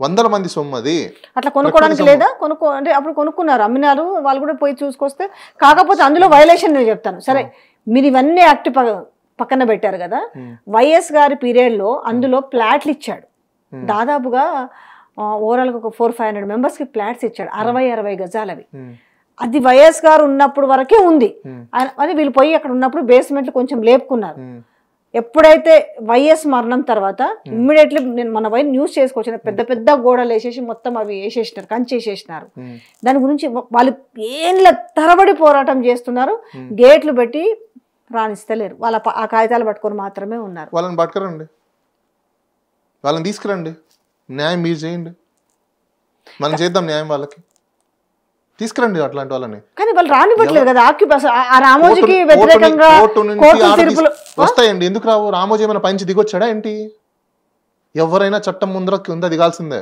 వందల మంది సొమ్ము, అది అట్లా కొనుక్కోవడానికి లేదా? అంటే అప్పుడు కొనుక్కున్నారు, అమ్మినారు, వాళ్ళు కూడా పోయి చూసుకొస్తే. కాకపోతే అందులో వైలేషన్ నేను చెప్తాను. సరే మీరు ఇవన్నీ యాక్ట్ పక్కన పెట్టారు కదా, వైఎస్ గారి పీరియడ్ లో అందులో ప్లాట్లు ఇచ్చాడు. దాదాపుగా ఓవరాల్ ఒక 400-500 మెంబర్స్కి ఫ్లాట్స్ ఇచ్చాడు, 60 గజాలు అవి. అది వైఎస్ గారు ఉన్నప్పుడు వరకే ఉంది. అది వీళ్ళు పోయి అక్కడ ఉన్నప్పుడు బేస్మెంట్లు కొంచెం లేపుకున్నారు. ఎప్పుడైతే వైఎస్ మరణం తర్వాత ఇమ్మీడియట్లీ నేను మన వైపు న్యూస్ చేసుకోవచ్చు, పెద్ద పెద్ద గోడలు వేసేసి మొత్తం అవి వేసేసినారు, కంచేసేసినారు. దాని గురించి వాళ్ళు ఏండ్ల తరబడి పోరాటం చేస్తున్నారు, గేట్లు పెట్టి రాణిస్తలేరు. వాళ్ళ ఆ కాగితాలు పట్టుకొని మాత్రమే ఉన్నారు. వాళ్ళని పట్టుకురండి, వాళ్ళని తీసుకురండి, న్యాయం మీరు చేయండి, మనం చేద్దాం న్యాయం. వాళ్ళకి తీసుకురండి అట్లాంటి వాళ్ళని. కానీ వాళ్ళు రానివ్వట్లేదు కదా. ఆ రామోజీకి వ్యతిరేకంగా వస్తాయండి, ఎందుకు రావు? రామోజీ ఏమైనా పంచి దిగొచ్చాడా ఏంటి? ఎవరైనా చట్టం ముందర కింద దిగాల్సిందే.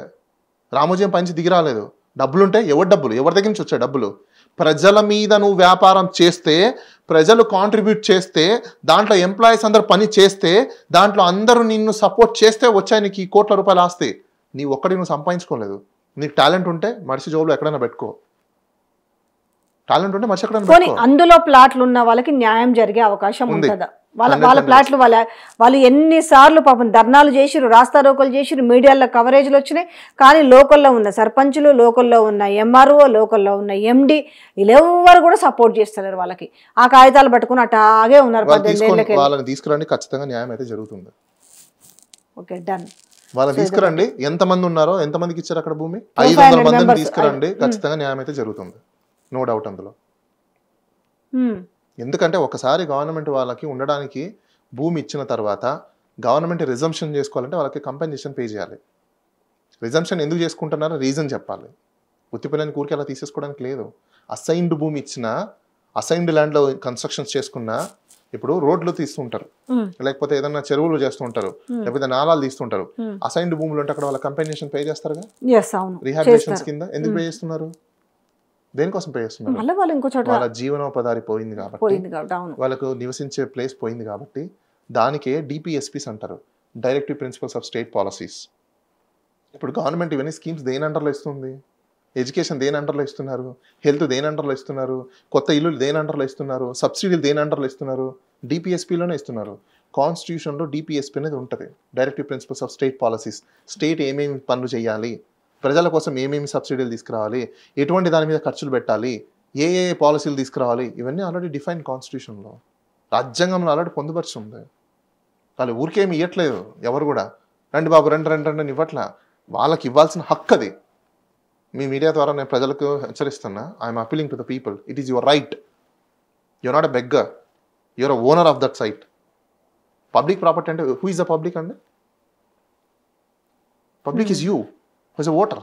రామోజీ ఏం పంచి దిగి రాలేదు. డబ్బులుంటే ఎవరి డబ్బులు, ఎవరి దగ్గర నుంచి వచ్చాయి డబ్బులు? ప్రజల మీద నువ్వు వ్యాపారం చేస్తే, ప్రజలు కాంట్రిబ్యూట్ చేస్తే, దాంట్లో ఎంప్లాయీస్ అందరు పని చేస్తే, దాంట్లో అందరూ నిన్ను సపోర్ట్ చేస్తే వచ్చాయి నీకు ఈ కోట్ల రూపాయల ఆస్తి. నీ ఒక్కడి నువ్వు సంపాదించుకోలేదు. నీకు టాలెంట్ ఉంటే మనిషి జోబులో ఎక్కడైనా పెట్టుకో, టాలెంట్ ఉంటే మనిషి ఎక్కడైనా పెట్టుకో. అందులో ప్లాట్లు ఉన్న వాళ్ళకి న్యాయం జరిగే అవకాశం ఉంటుందా? వాళ్ళ ప్లాట్లు వాళ్ళు ఎన్నిసార్లు పాపం ధర్నాలు చేసిరు, రాస్తారోకలు చేసిరు, మీడియాలో కవరేజ్లు వచ్చినాయి. కానీ లోకల్లో ఉన్న సర్పంచులు, లోకల్లో ఉన్న ఎంఆర్ఓ, లోకల్లో ఉన్న ఎండి వీళ్ళెవ్వరు కూడా సపోర్ట్ చేస్తలేరు వాళ్ళకి. ఆ కాగితాలు పట్టుకుని అటాగే ఉన్నారు. 18 ఏళ్ళకి వాళ్ళని తీసుకురండి, ఖచ్చితంగా న్యాయం అయితే జరుగుతుంది. Okay, done. వాళ్ళని తీసుకురండి. ఎంతమంది ఉన్నారో, ఎంతమందికి ఇచ్చారు అక్కడ భూమి? 500 మందిని తీసుకురండి, ఖచ్చితంగా న్యాయం అయితే జరుగుతుంది, నో డౌట్ అందులో. ఎందుకంటే ఒకసారి గవర్నమెంట్ వాళ్ళకి ఉండడానికి భూమి ఇచ్చిన తర్వాత గవర్నమెంట్ రిజంప్షన్ చేసుకోవాలంటే వాళ్ళకి కంపెన్సేషన్ పే చేయాలి. రిజంప్షన్ ఎందుకు చేసుకుంటున్నారో రీజన్ చెప్పాలి. ఉత్తిపోయిన కూరికి అలా తీసేసుకోవడానికి లేదు. అసైన్డ్ భూమి ఇచ్చిన, అసైన్డ్ ల్యాండ్లో కన్స్ట్రక్షన్స్ చేసుకున్నా, ఇప్పుడు రోడ్లు తీస్తుంటారు, లేకపోతే ఏదైనా చెరువులు చేస్తుంటారు, లేకపోతే నాలాలు తీస్తుంటారు. అసైన్డ్ భూములు ఉంటే అక్కడ వాళ్ళ కంపెన్సేషన్ పే చేస్తారుగా, రీహాబిలిటేషన్స్ కింద. ఎందుకు పే చేస్తున్నారు? దేనికోసం పే చేస్తున్నారు? మళ్ళీ వాళ్ళు ఇంకో చోట వాళ్ళ జీవనోపాధి పోయింది కాబట్టి, అవును. వాళ్ళకు నివసించే ప్లేస్ పోయింది కాబట్టి దానికే డిపిఎస్పీస్ అంటారు, directive principles of state policies. ఇప్పుడు గవర్నమెంట్ ఇవన్నీ స్కీమ్స్ దేని అండర్లో ఇస్తుంది? ఎడ్యుకేషన్ దేని అండర్లో ఇస్తున్నారు? హెల్త్ దేని అండర్లో ఇస్తున్నారు? కొత్త ఇల్లులు దేని అండర్లో ఇస్తున్నారు? సబ్సిడీలు దేని అండర్లో ఇస్తున్నారు? డిపిఎస్పీలోనే ఇస్తున్నారు. కాన్స్టిట్యూషన్లో డిపిఎస్పీ అనేది ఉంటుంది, directive principles of state policies. State ఏమేమి పనులు చేయాలి, ప్రజల కోసం ఏమేమి సబ్సిడీలు తీసుకురావాలి, ఎటువంటి దాని మీద ఖర్చులు పెట్టాలి, ఏ ఏ పాలసీలు తీసుకురావాలి, ఇవన్నీ ఆల్రెడీ డిఫైన్ కాన్స్టిట్యూషన్లో, రాజ్యాంగంలో ఆల్రెడీ పొందుపరిచి ఉంది. వాళ్ళు ఊరికేమి ఇవ్వట్లేదు ఎవరు కూడా, రండి బాబు రండి రండి రండి అని ఇవ్వట్లా. వాళ్ళకి ఇవ్వాల్సిన హక్కు అది. మీ మీడియా ద్వారా నేను ప్రజలకు హెచ్చరిస్తున్నా, I'm appealing to the people, it is your right. Your not a beggar, your a owner of that site. Public property అంటే హూ ఇస్ ద పబ్లిక్ అండి? Public is you as a voter.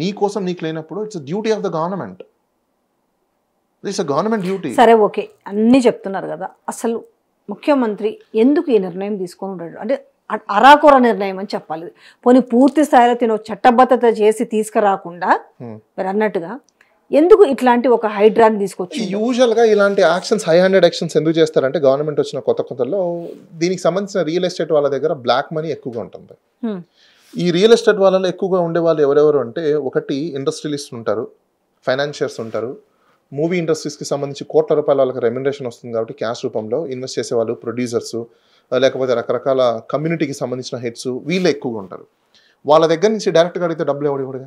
నీ కోసం నీకు లేనప్పుడు it's duty of the government. It's a government duty. సరే ఓకే, అన్నీ చెప్తున్నారు కదా, అసలు ముఖ్యమంత్రి ఎందుకు ఈ నిర్ణయం తీసుకొని ఉంటాడు? అంటే అరాకొర నిర్ణయం అని చెప్పాలి. పోనీ పూర్తి స్థాయిలో తిన చట్టబద్ధత చేసి తీసుకురాకుండా మీరు అన్నట్టుగా ఎందుకు ఇట్లాంటి ఒక హైడ్రాని తీసుకొచ్చి? యూజువల్గా ఇలాంటి యాక్షన్స్, హై హ్యాండెడ్ యాక్షన్స్ ఎందుకు చేస్తారంటే, గవర్నమెంట్ వచ్చిన కొత్తలో దీనికి సంబంధించిన రియల్ ఎస్టేట్ వాళ్ళ దగ్గర బ్లాక్ మనీ ఎక్కువగా ఉంటుంది. ఈ రియల్ ఎస్టేట్ వాళ్ళలో ఎక్కువగా ఉండే వాళ్ళు ఎవరెవరు అంటే, ఒకటి ఇండస్ట్రియలిస్ట్ ఉంటారు, ఫైనాన్షియర్స్ ఉంటారు, మూవీ ఇండస్ట్రీస్కి సంబంధించి కోట్ల రూపాయల వాళ్ళకి రెమ్యునరేషన్ వస్తుంది కాబట్టి క్యాష్ రూపంలో ఇన్వెస్ట్ చేసేవాళ్ళు, ప్రొడ్యూసర్స్, లేకపోతే రకరకాల కమ్యూనిటీకి సంబంధించిన హెడ్స్, వీళ్ళే ఎక్కువగా ఉంటారు. వాళ్ళ దగ్గర నుంచి డైరెక్ట్గా అడిగితే డబ్బులు ఎవడు?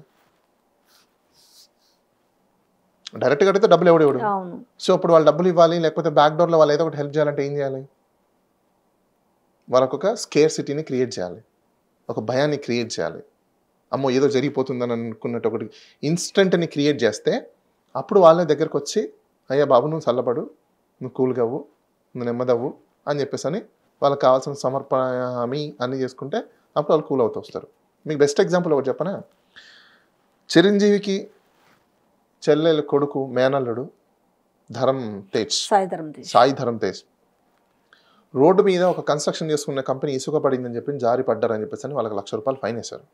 డైరెక్ట్గా అడిగితే డబ్బులు ఎవడు? సో అప్పుడు వాళ్ళు డబ్బులు ఇవ్వాలి, లేకపోతే బ్యాక్ డోర్లో వాళ్ళు ఏదో ఒకటి హెల్ప్ చేయాలంటే ఏం చేయాలి? వాళ్ళకు ఒక స్కేర్ సిటీని క్రియేట్ చేయాలి, ఒక భయాన్ని క్రియేట్ చేయాలి. అమ్మో ఏదో జరిగిపోతుందని అనుకున్నట్టు ఒకటి ఇన్స్టెంట్ని క్రియేట్ చేస్తే అప్పుడు వాళ్ళ దగ్గరకు వచ్చి, అయ్యా బాబు నువ్వు చల్లబడు, నువ్వు కూల్గా అవ్వు, నువ్వు నెమ్మదవ్వు అని చెప్పేసి అని వాళ్ళకి కావాల్సిన సమర్పణమి అన్నీ చేసుకుంటే అప్పుడు వాళ్ళు కూల్ అవుతూ వస్తారు. మీకు బెస్ట్ ఎగ్జాంపుల్ ఒకటి చెప్పనా? చిరంజీవికి చెల్లెలు కొడుకు మేనల్లుడు సాయి ధరమ్ తేజ్ రోడ్డు మీద ఒక కన్స్ట్రక్షన్ చేసుకున్న కంపెనీ ఇసుక పడిందని చెప్పి జారి పడ్డారని చెప్పేసి అని వాళ్ళకి ₹1,00,000 ఫైన్ వేశారు.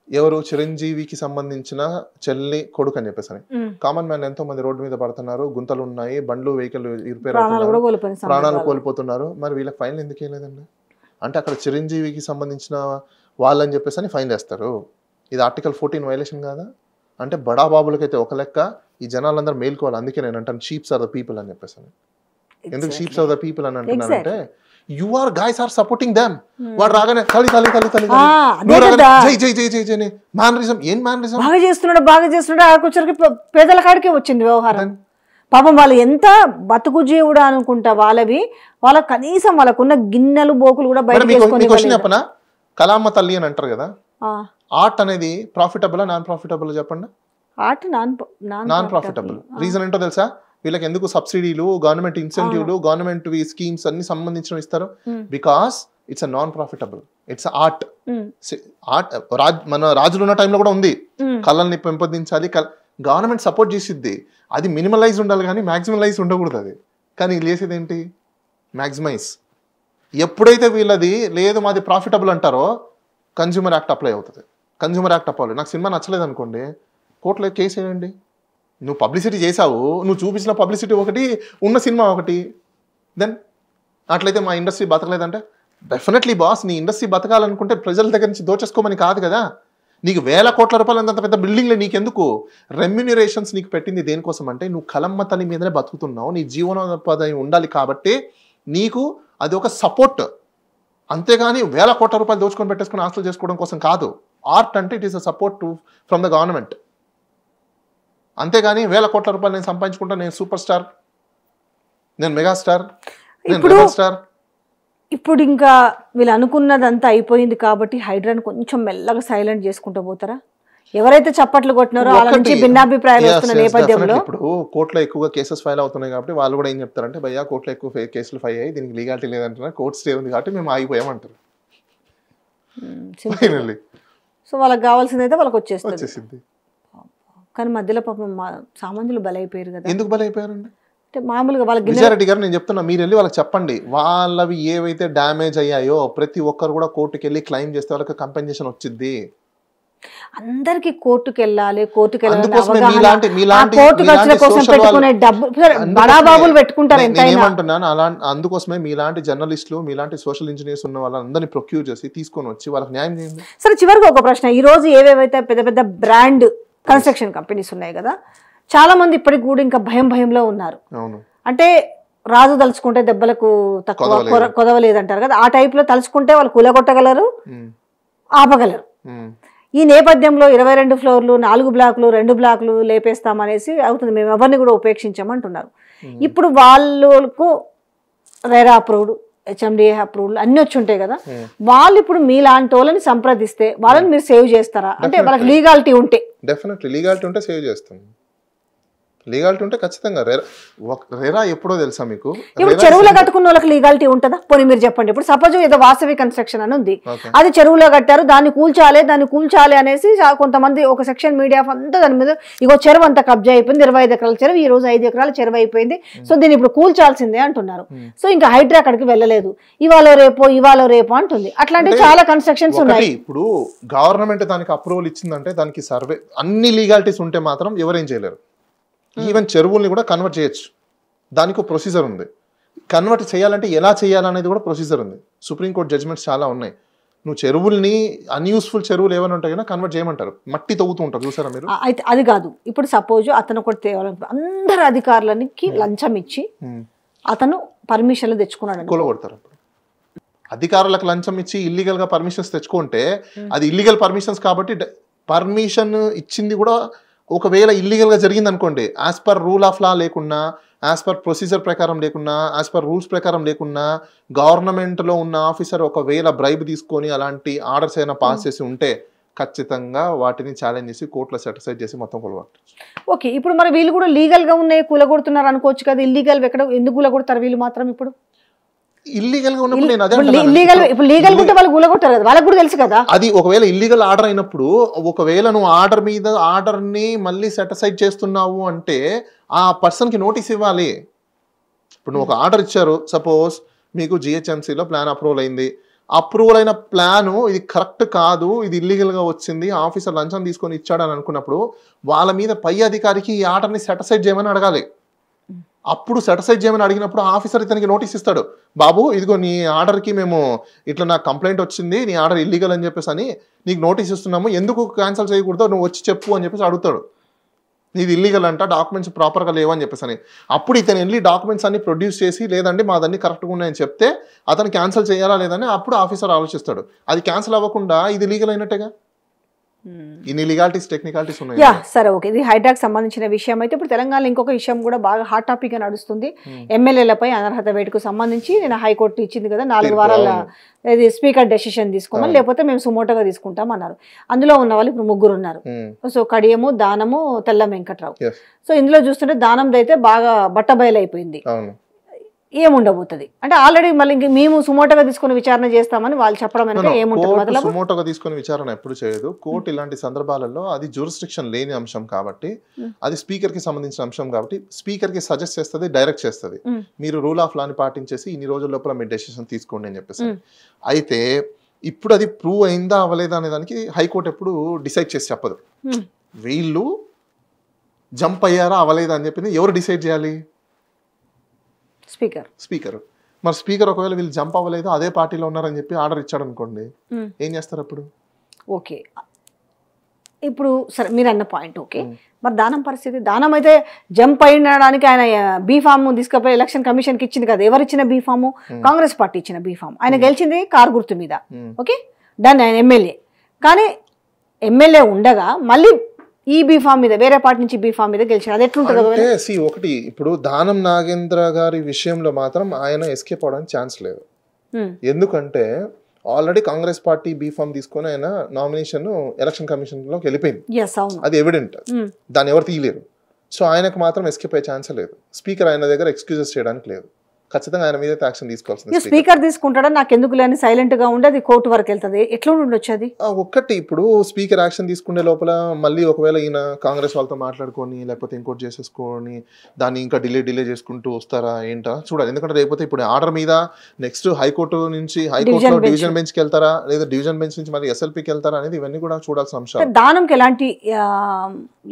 ఎవరు? చిరంజీవికి సంబంధించిన చెల్లి కొడుకు అని చెప్పేసి అని. కామన్ మ్యాన్ ఎంతో మంది రోడ్డు మీద పడుతున్నారు, గుంతలు ఉన్నాయి, బండ్లు వెహికల్ రిపేర్ అవుతున్నారు, ప్రాణాలు కోల్పోతున్నారు. మరి వీళ్ళకి ఫైన్లు ఎందుకు వేయలేదండి? అంటే అక్కడ చిరంజీవికి సంబంధించిన వాళ్ళని చెప్పేసి అని ఫైన్ వేస్తారు. ఇది ఆర్టికల్ 14 వైలేషన్ కాదా? అంటే బడా బాబులకైతే ఒక లెక్క, ఈ జనాలందరూ మేల్కోవాలి. అందుకే నేను అంటాను షీప్స్ ఆర్ ద పీపుల్ అని చెప్పేసి అని. ఎందుకు షీప్స్ ఆర్ ద పీపుల్ అని అంటున్నానంటే, you are guys are supporting them. వాడు రాగానే తల్లి జై జై జై జై జై మ్యానరిజం. ఏం మ్యానరిజం? బాగా చేస్తున్నాడు ఆకొచ్చరికి పేదల కాడికే వచ్చింది వ్యవహారం. పాపం వాళ్ళు ఎంత బతుకు జీవుడు అనుకుంటా వాళ్ళవి, వాళ్ళ కనీసం వాళ్ళకున్న గిన్నెలు బోకులు కూడా బయట. చెప్పనా, కలామ్మ తల్లి అని అంటారు కదా, ఆర్ట్ అనేది ప్రాఫిటబుల్ నాన్ ప్రాఫిటబుల్ చెప్పండి? Art non profitable. రీజన్ ఏంటో తెలుసా? వీళ్ళకి ఎందుకు సబ్సిడీలు, గవర్నమెంట్ ఇన్సెంటివ్లు, గవర్నమెంట్ స్కీమ్స్ అన్ని సంబంధించిన ఇస్తారు? Because it's a non profitable, it's art. మన రాజులు ఉన్న టైంలో కూడా ఉంది, కళల్ని పెంపొందించాలి, గవర్నమెంట్ సపోర్ట్ చేసిద్ది. అది మినిమలైజ్ ఉండాలి కానీ మ్యాక్సిమలైజ్ ఉండకూడదు. అది కానీ వీళ్ళు చేసేది ఏంటి? మ్యాక్సిమైజ్. ఎప్పుడైతే వీళ్ళది లేదు మాది ప్రాఫిటబుల్ అంటారో కన్జ్యూమర్ యాక్ట్ అప్లై అవుతుంది. Consumer act apply. నాకు సినిమా నచ్చలేదు అనుకోండి, కోర్టులో కేసు వేయండి. నువ్వు పబ్లిసిటీ చేసావు, నువ్వు చూపించిన పబ్లిసిటీ ఒకటి, ఉన్న సినిమా ఒకటి, దెన్ అట్లయితే మా ఇండస్ట్రీ బతకలేదంటే డెఫినెట్లీ బాస్, నీ ఇండస్ట్రీ బతకాలనుకుంటే ప్రజల దగ్గర నుంచి దోచేసుకోమని కాదు కదా. నీకు ₹1,000 కోట్ల అంత పెద్ద బిల్డింగ్లే నీకెందుకు? రెమ్యూనరేషన్స్ నీకు పెట్టింది దేనికోసం అంటే, నువ్వు కలమ్మ తల్లి మీదనే బతుకుతున్నావు, నీ జీవనోపాధి ఉండాలి కాబట్టి నీకు అది ఒక సపోర్ట్. అంతేగాని ₹1,000 కోట్ల దోచుకొని పెట్టేసుకుని ఆస్తులు చేసుకోవడం కోసం కాదు. ఆర్ట్ అంటే it is a support from the government. అంతేగాని ₹1,000 కోట్ల నేను సంపాదించుకుంటా, నేను సూపర్ స్టార్, నేను మెగాస్టార్, నేను రెబల్ స్టార్. ఇప్పుడు ఇంకా వీళ్ళు అనుకున్నదంతా అయిపోయింది కాబట్టి హైడ్రాని కొంచెం మెల్లగా సైలెంట్ చేసుకుంటూ పోతారా? ఎవరైతే చప్పట్లు కొట్టినారో వాళ్ళ నుంచి భిన్నాభిప్రాయాలు వస్తున్న నేపథ్యంలో ఇప్పుడు కోర్టులో ఎక్కువగా కేసెస్ ఫైల్ అవుతున్నాయి కాబట్టి వాళ్ళు కూడా ఏం చెప్తారంటే, భయ్యా కోర్టులో ఎక్కువ కేసులు ఫైల్ అయ్యాయి, దీనికి లీగాలిటీ లేదంటున్నారు, కోర్టు స్టే ఉంది కాబట్టి మేము ఆగిపోయామంటారు. సో వాళ్ళకి కావాల్సింది అయితే వాళ్ళకి వచ్చేసింది. కానీ మధ్యలో పాపం సామాన్యులు బలైపోయారు కదా. ఎందుకు బలైపోయారండి? అంటే మామూలుగా వాళ్ళకి విజయారెడ్డి గారు నేను చెప్తున్నా, మీరు వెళ్ళి వాళ్ళకి చెప్పండి, వాళ్ళవి ఏవైతే డ్యామేజ్ అయ్యాయో ప్రతి ఒక్కరు కూడా కోర్టుకి వెళ్ళి క్లెయిమ్ చేస్తే వాళ్ళకి కంపెన్సేషన్ వచ్చింది. అందరికి కోర్టుకు వెళ్ళాలి, కోర్టుకు అందుకోసమే వెళ్ళాలి, మీలాంటి కోర్టు ఖర్చుల కోసం పెట్టుకునే డబ్బు బడాబాబులు పెట్టుకుంటారు ఎంతైనా. ఏమంటున్నాను అందుకోసమే మీలాంటి జర్నలిస్టులు, మీలాంటి సోషల్ ఇంజనీర్స్ ఉన్న వాళ్ళందరినీ ప్రొక్యూర్ చేసి తీసుకొని వచ్చి వాళ్ళకి న్యాయం చేయండి. సరే, చివరికి ఒక ప్రశ్న. ఈ రోజు ఏవేవైతే పెద్ద పెద్ద బ్రాండ్ కన్స్ట్రక్షన్ కంపెనీస్ ఉన్నాయి కదా, చాలా మంది ఇప్పటికి కూడా ఇంకా భయంలో ఉన్నారు. అవును, అంటే రాజు తలుచుకుంటే దెబ్బలకు తక్కువ కొదవలేదంటారు కదా, ఆ టైప్ లో తలుచుకుంటే వాళ్ళు కూలగొట్టగలరు, ఆపగలరు. ఈ నేపథ్యంలో 22 ఫ్లోర్లు, 4 బ్లాకులు, 2 బ్లాకులు లేపేస్తామనేసి అవుతుంది, మేము ఎవరిని కూడా ఉపేక్షించామంటున్నారు. ఇప్పుడు వాళ్ళకు రెరా అప్రూవ్డ్, హెచ్ఎండిఏ అప్రూవ్డ్ అన్ని వచ్చి ఉంటాయి కదా, వాళ్ళు ఇప్పుడు మీలాంటి వాళ్ళని సంప్రదిస్తే వాళ్ళని మీరు సేవ్ చేస్తారా? అంటే వాళ్ళకి లీగాలిటీ ఉంటే. డెఫినెట్లీ లీగాలిటీ ఉంటే సేవ్ చేస్తాం. లీగాలిటీ ఉంటే ఖచ్చితంగా. రెరా ఎప్పుడో తెలుసా మీకు? ఇప్పుడు చెరువులో కట్టుకున్న వాళ్ళకి లీగాలిటీ ఉంటుందా? పోనీ మీరు చెప్పండి. ఇప్పుడు సపోజ్ ఏదో వాసవి కన్స్ట్రక్షన్ అని ఉంది, అది చెరువులో కట్టారు, దాన్ని కూల్చాలి అనేసి కొంతమంది ఒక సెక్షన్ మీడియా అంతా దాని మీద ఇగో చెరువు అంతా కబ్జా అయిపోయింది, 25 ఎకరాల చెరువు, ఈ రోజు 5 ఎకరాల చెరువు అయిపోయింది, సో దీన్ని ఇప్పుడు కూల్చాల్సిందే అంటున్నారు. సో ఇంకా హైడ్రా అక్కడికి వెళ్ళలేదు, ఇవాళ రేపో అంటుంది. అట్లాంటి చాలా కన్స్ట్రక్షన్స్ ఉన్నాయి. ఇప్పుడు గవర్నమెంట్ దానికి అప్రూవల్ ఇచ్చిందంటే దానికి సర్వే అన్ని లీగాలిటీస్ ఉంటే మాత్రం ఎవరేం చేయలేరు. ఈవెన్ చెరువుల్ని కూడా కన్వర్ట్ చేయొచ్చు, దానికి ఒక ప్రొసీజర్ ఉంది. కన్వర్ట్ చేయాలంటే ఎలా చేయాలనేది కూడా ప్రొసీజర్ ఉంది. సుప్రీంకోర్టు జడ్జ్మెంట్స్ చాలా ఉన్నాయి. నువ్వు చెరువుల్ని అన్యూస్ఫుల్ చెరువులు ఏమైనా ఉంటాయో కన్వర్ట్ చేయమంటారు, మట్టి తవ్వుతూ ఉంటారు, చూసారా మీరు? అయితే అది కాదు. ఇప్పుడు సపోజ్ అతను ఒకటి తేవాలని అందరు అధికారులకి లంచం ఇచ్చి అతను పర్మిషన్లు తెచ్చుకున్నాడు, కూలగొడతారు. అధికారులకు లంచం ఇచ్చి ఇల్లీగల్ గా పర్మిషన్స్ తెచ్చుకుంటే అది ఇల్లీగల్ పర్మిషన్స్ కాబట్టి పర్మిషన్ ఇచ్చింది కూడా ఒకవేళ ఇల్లీగల్గా జరిగింది అనుకోండి, as per rule of law లేకున్నా, యాజ్ పర్ ప్రొసీజర్ ప్రకారం లేకున్నా, యాజ్ పర్ రూల్స్ ప్రకారం లేకున్నా, గవర్నమెంట్లో ఉన్న ఆఫీసర్ ఒకవేళ బ్రైబ్ తీసుకొని అలాంటి ఆర్డర్స్ అయినా పాస్ చేసి ఉంటే ఖచ్చితంగా వాటిని ఛాలెంజ్ చేసి కోర్టులో సెటిసైడ్ చేసి మొత్తం కూలగొట్టారు. ఓకే, ఇప్పుడు మరి వీళ్ళు కూడా లీగల్గా ఉన్నాయి కూలగొడుతున్నారు అనుకోవచ్చు కదా, ఇల్లీగల్ ఎందుకు కూలగొడతారు వీళ్ళు మాత్రం? ఇప్పుడు ఇల్లీగల్ గా ఉన్నప్పుడు నేను అదే లీగల్ ఉంటే వాళ్ళు కూలగొట్టారు కదా, వాళ్ళకి కూడా తెలుసు కదా. అది ఒకవేళ ఇల్లీగల్ ఆర్డర్ అయినప్పుడు, ఒకవేళ నువ్వు ఆర్డర్ మీద ఆర్డర్ని మళ్ళీ సెటిసైడ్ చేస్తున్నావు అంటే ఆ పర్సన్కి నోటీస్ ఇవ్వాలి. ఇప్పుడు నువ్వు ఒక ఆర్డర్ ఇచ్చారు, సపోజ్ మీకు జిహెచ్ఎంసీలో ప్లాన్ అప్రూవల్ అయింది, అప్రూవల్ అయిన ప్లాను ఇది కరెక్ట్ కాదు, ఇది ఇల్లీగల్గా వచ్చింది, ఆఫీసర్ లంచం తీసుకొని ఇచ్చాడని అనుకున్నప్పుడు వాళ్ళ మీద పై అధికారికి ఈ ఆర్డర్ని సెటిసైడ్ చేయమని అడగాలి. అప్పుడు సెటిసైడ్ చేయమని అడిగినప్పుడు ఆఫీసర్ ఇతనికి నోటీస్ ఇస్తాడు, బాబు ఇదిగో నీ ఆర్డర్కి మేము ఇట్లా నాకు కంప్లైంట్ వచ్చింది, నీ ఆర్డర్ ఇల్లీగల్ అని చెప్పేసి అని నీకు నోటీస్ ఇస్తున్నాము, ఎందుకు క్యాన్సిల్ చేయకూడదో నువ్వు వచ్చి చెప్పు అని చెప్పేసి అడుగుతాడు. నీది ఇల్లీగల్ అంట, డాక్యుమెంట్స్ ప్రాపర్గా లేవని చెప్పేసి అని. అప్పుడు ఇతను వెళ్ళి డాక్యుమెంట్స్ అన్ని ప్రొడ్యూస్ చేసి లేదండి మాదన్నీ కరెక్ట్గా ఉన్నాయని చెప్తే అతను క్యాన్సిల్ చేయాలా లేదని అప్పుడు ఆఫీసర్ ఆలోచిస్తాడు. అది క్యాన్సిల్ అవ్వకుండా ఇది లీగల్ అయినట్టేగా. ఇన్ని లీగాలిటీస్ టెక్నికాలిటీస్ ఉన్నాయి. సరే, ఓకే, ఇది హైడ్రాకి సంబంధించిన విషయం. అయితే ఇప్పుడు తెలంగాణలో ఇంకొక విషయం కూడా బాగా హాట్ టాపిక్ గా నడుస్తుంది. ఎమ్మెల్యేలపై అనర్హత వేటుకు సంబంధించి నేను హైకోర్టు ఇచ్చింది కదా 4 వారాల స్పీకర్ డెసిషన్ తీసుకోమని, లేకపోతే మేము సుమోటోగా తీసుకుంటాం అన్నారు. అందులో ఉన్న వాళ్ళు ఇప్పుడు 3 ఉన్నారు. సో కడియము, దానము, తెల్ల వెంకట్రావు. సో ఇందులో చూస్తుంటే దానంది అయితే బాగా బట్టబయలైపోయింది. ఏముండబోతుంది అంటే ఆల్రెడీ మళ్ళీ మేము సుమోటోగా తీసుకుని విచారణ చేస్తామని వాళ్ళు చెప్పడం అంటే ఏముంటుంది? సుమోటోగా తీసుకుని విచారణ ఎప్పుడు చేయదు కోర్టు. ఇలాంటి సందర్భాలలో అది జ్యూరిస్డిక్షన్ లేని అంశం కాబట్టి, అది స్పీకర్ కి సంబంధించిన అంశం కాబట్టి స్పీకర్ కి సజెస్ట్ చేస్తుంది, డైరెక్ట్ చేస్తుంది, మీరు రూల్ ఆఫ్ లాని పాటించేసి ఇన్ని రోజుల లోపల మీ డెసిషన్ తీసుకోండి అని చెప్పేసి. అయితే ఇప్పుడు అది ప్రూవ్ అయిందా అవ్వలేదా అనే దానికి హైకోర్టు ఎప్పుడు డిసైడ్ చేసి చెప్పదు. వీళ్ళు జంప్ అయ్యారా అవ్వలేదా అని చెప్పింది ఎవరు డిసైడ్ చేయాలి? స్పీకర్. మరి స్పీకర్ ఒకవేళ వీళ్ళు జంప్ అవ్వలేదు, అదే పార్టీలో ఉన్నారని చెప్పి ఆర్డర్ ఇచ్చాడు అనుకోండి, ఏం చేస్తారు అప్పుడు? ఓకే, ఇప్పుడు సరే మీరు అన్న పాయింట్ ఓకే. మరి దానం పరిస్థితి, దానం అయితే జంప్ అయినడానికి ఆయన బీఫామ్ తీసుకుపోయి ఎలక్షన్ కమిషన్కి ఇచ్చింది కదా. ఎవరు ఇచ్చిన బీఫాము? కాంగ్రెస్ పార్టీ ఇచ్చిన బీఫామ్. ఆయన గెలిచింది కారు గుర్తు మీద. ఓకే, దాన్ని ఆయన ఎమ్మెల్యే. కానీ ఎమ్మెల్యే ఉండగా మళ్ళీ ఈ బీఫామ్ మీద వేరే పార్టీ నుంచి బీఫామ్ మీద గెలిచారు. అది ఎట్లుంటుంది? ఒకటి ఇప్పుడు దానం నాగేంద్ర గారి విషయంలో మాత్రం ఆయన ఎస్కేప్ అవడానికి ఛాన్స్ లేదు. ఎందుకంటే ఆల్రెడీ కాంగ్రెస్ పార్టీ బీఫామ్ తీసుకొని ఆయన నామినేషన్ ఎలక్షన్ కమిషన్ లోకి వెళ్ళిపోయింది. అది ఎవిడెంట్, దాన్ని ఎవరు తీయలేరు. సో ఆయనకు మాత్రం ఎస్కేప్ అయ్యే ఛాన్స్ లేదు. స్పీకర్ ఆయన దగ్గర ఎక్స్క్యూజెస్ చేయడానికి లేదు. ఖచ్చితంగా ఆయన మీద యాక్షన్ తీసుకోవాల్సింది స్పీకర్ తీసుకుంటాడా నాకు ఎందుకు లేని సైలెంట్ గా ఉండి అది కోర్టు వరకు వెళ్తుంది, ఎట్లా ఉండొచ్చు అది? ఒక్కటి ఇప్పుడు స్పీకర్ యాక్షన్ తీసుకునే లోపల మళ్ళీ ఒకవేళ ఈయన కాంగ్రెస్ వాళ్ళతో మాట్లాడుకొని లేకపోతే ఇంకోటి చేసేసుకొని దాన్ని ఇంకా డిలే చేసుకుంటూ వస్తారా ఏంటా చూడాలి. ఎందుకంటే లేకపోతే ఇప్పుడు ఆర్డర్ మీద నెక్స్ట్ హైకోర్టులో డివిజన్ బెంచ్ కి వెళ్తారా లేదా డివిజన్ బెంచ్ నుంచి మరి ఎస్ఎల్పీకి వెళ్తారా అనేది ఇవన్నీ కూడా చూడాల్సిన అంశాలు. దానంకి ఎలాంటి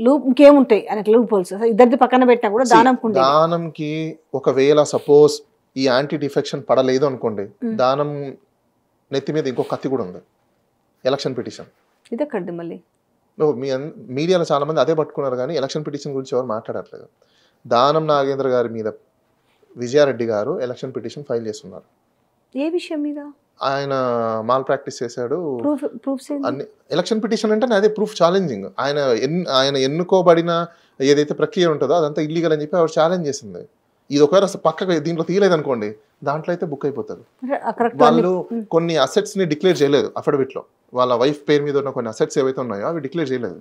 లూప్ ఇంకేముంటాయి ఆయనకి లూప్ హోల్స్ ఇద్దరిది పక్కన పెట్టినా కూడా దానంకి ఒకవేళ సపోజ్ ఈ యాంటీ డిఫెక్షన్ పడలేదు అనుకోండి, దానం నెత్తి మీద ఇంకో కత్తి కూడా ఉంది, ఎలక్షన్ పిటిషన్. ఇదే కడ్ది మళ్ళీ మీడియాలో చాలా మంది అదే పట్టుకున్నారు కానీ ఎలక్షన్ పిటిషన్ గురించి ఎవరు మాట్లాడట్లేదు. దానం నాగేంద్ర గారి మీద విజయారెడ్డి గారు ఎలక్షన్ పిటిషన్ ఫైల్ చేస్తున్నారు. ఏ విషయం మీద? ఆయన మాల్ ప్రాక్టీస్ చేశాడు. అన్ని ఎలక్షన్ పిటిషన్ అంటే అదే ప్రూఫ్ ఛాలెంజింగ్. ఆయన ఎన్నుకోబడిన ఏదైతే ప్రక్రియ ఉంటుందో అదంతా ఇల్లీగల్ అని చెప్పి ఆవిడ ఛాలెంజ్ చేసింది. ఇది ఒకవేళ పక్కగా దీంట్లో తీయలేదు అనుకోండి, దాంట్లో అయితే బుక్ అయిపోతారు. వాళ్ళు కొన్ని అసెట్స్ ని డిక్లేర్ చేయలేదు అఫిడవిట్ లో, వాళ్ళ వైఫ్ పేరు మీద ఉన్న కొన్ని అసెట్స్ ఏవైతే ఉన్నాయో అవి డిక్లేర్ చేయలేదు.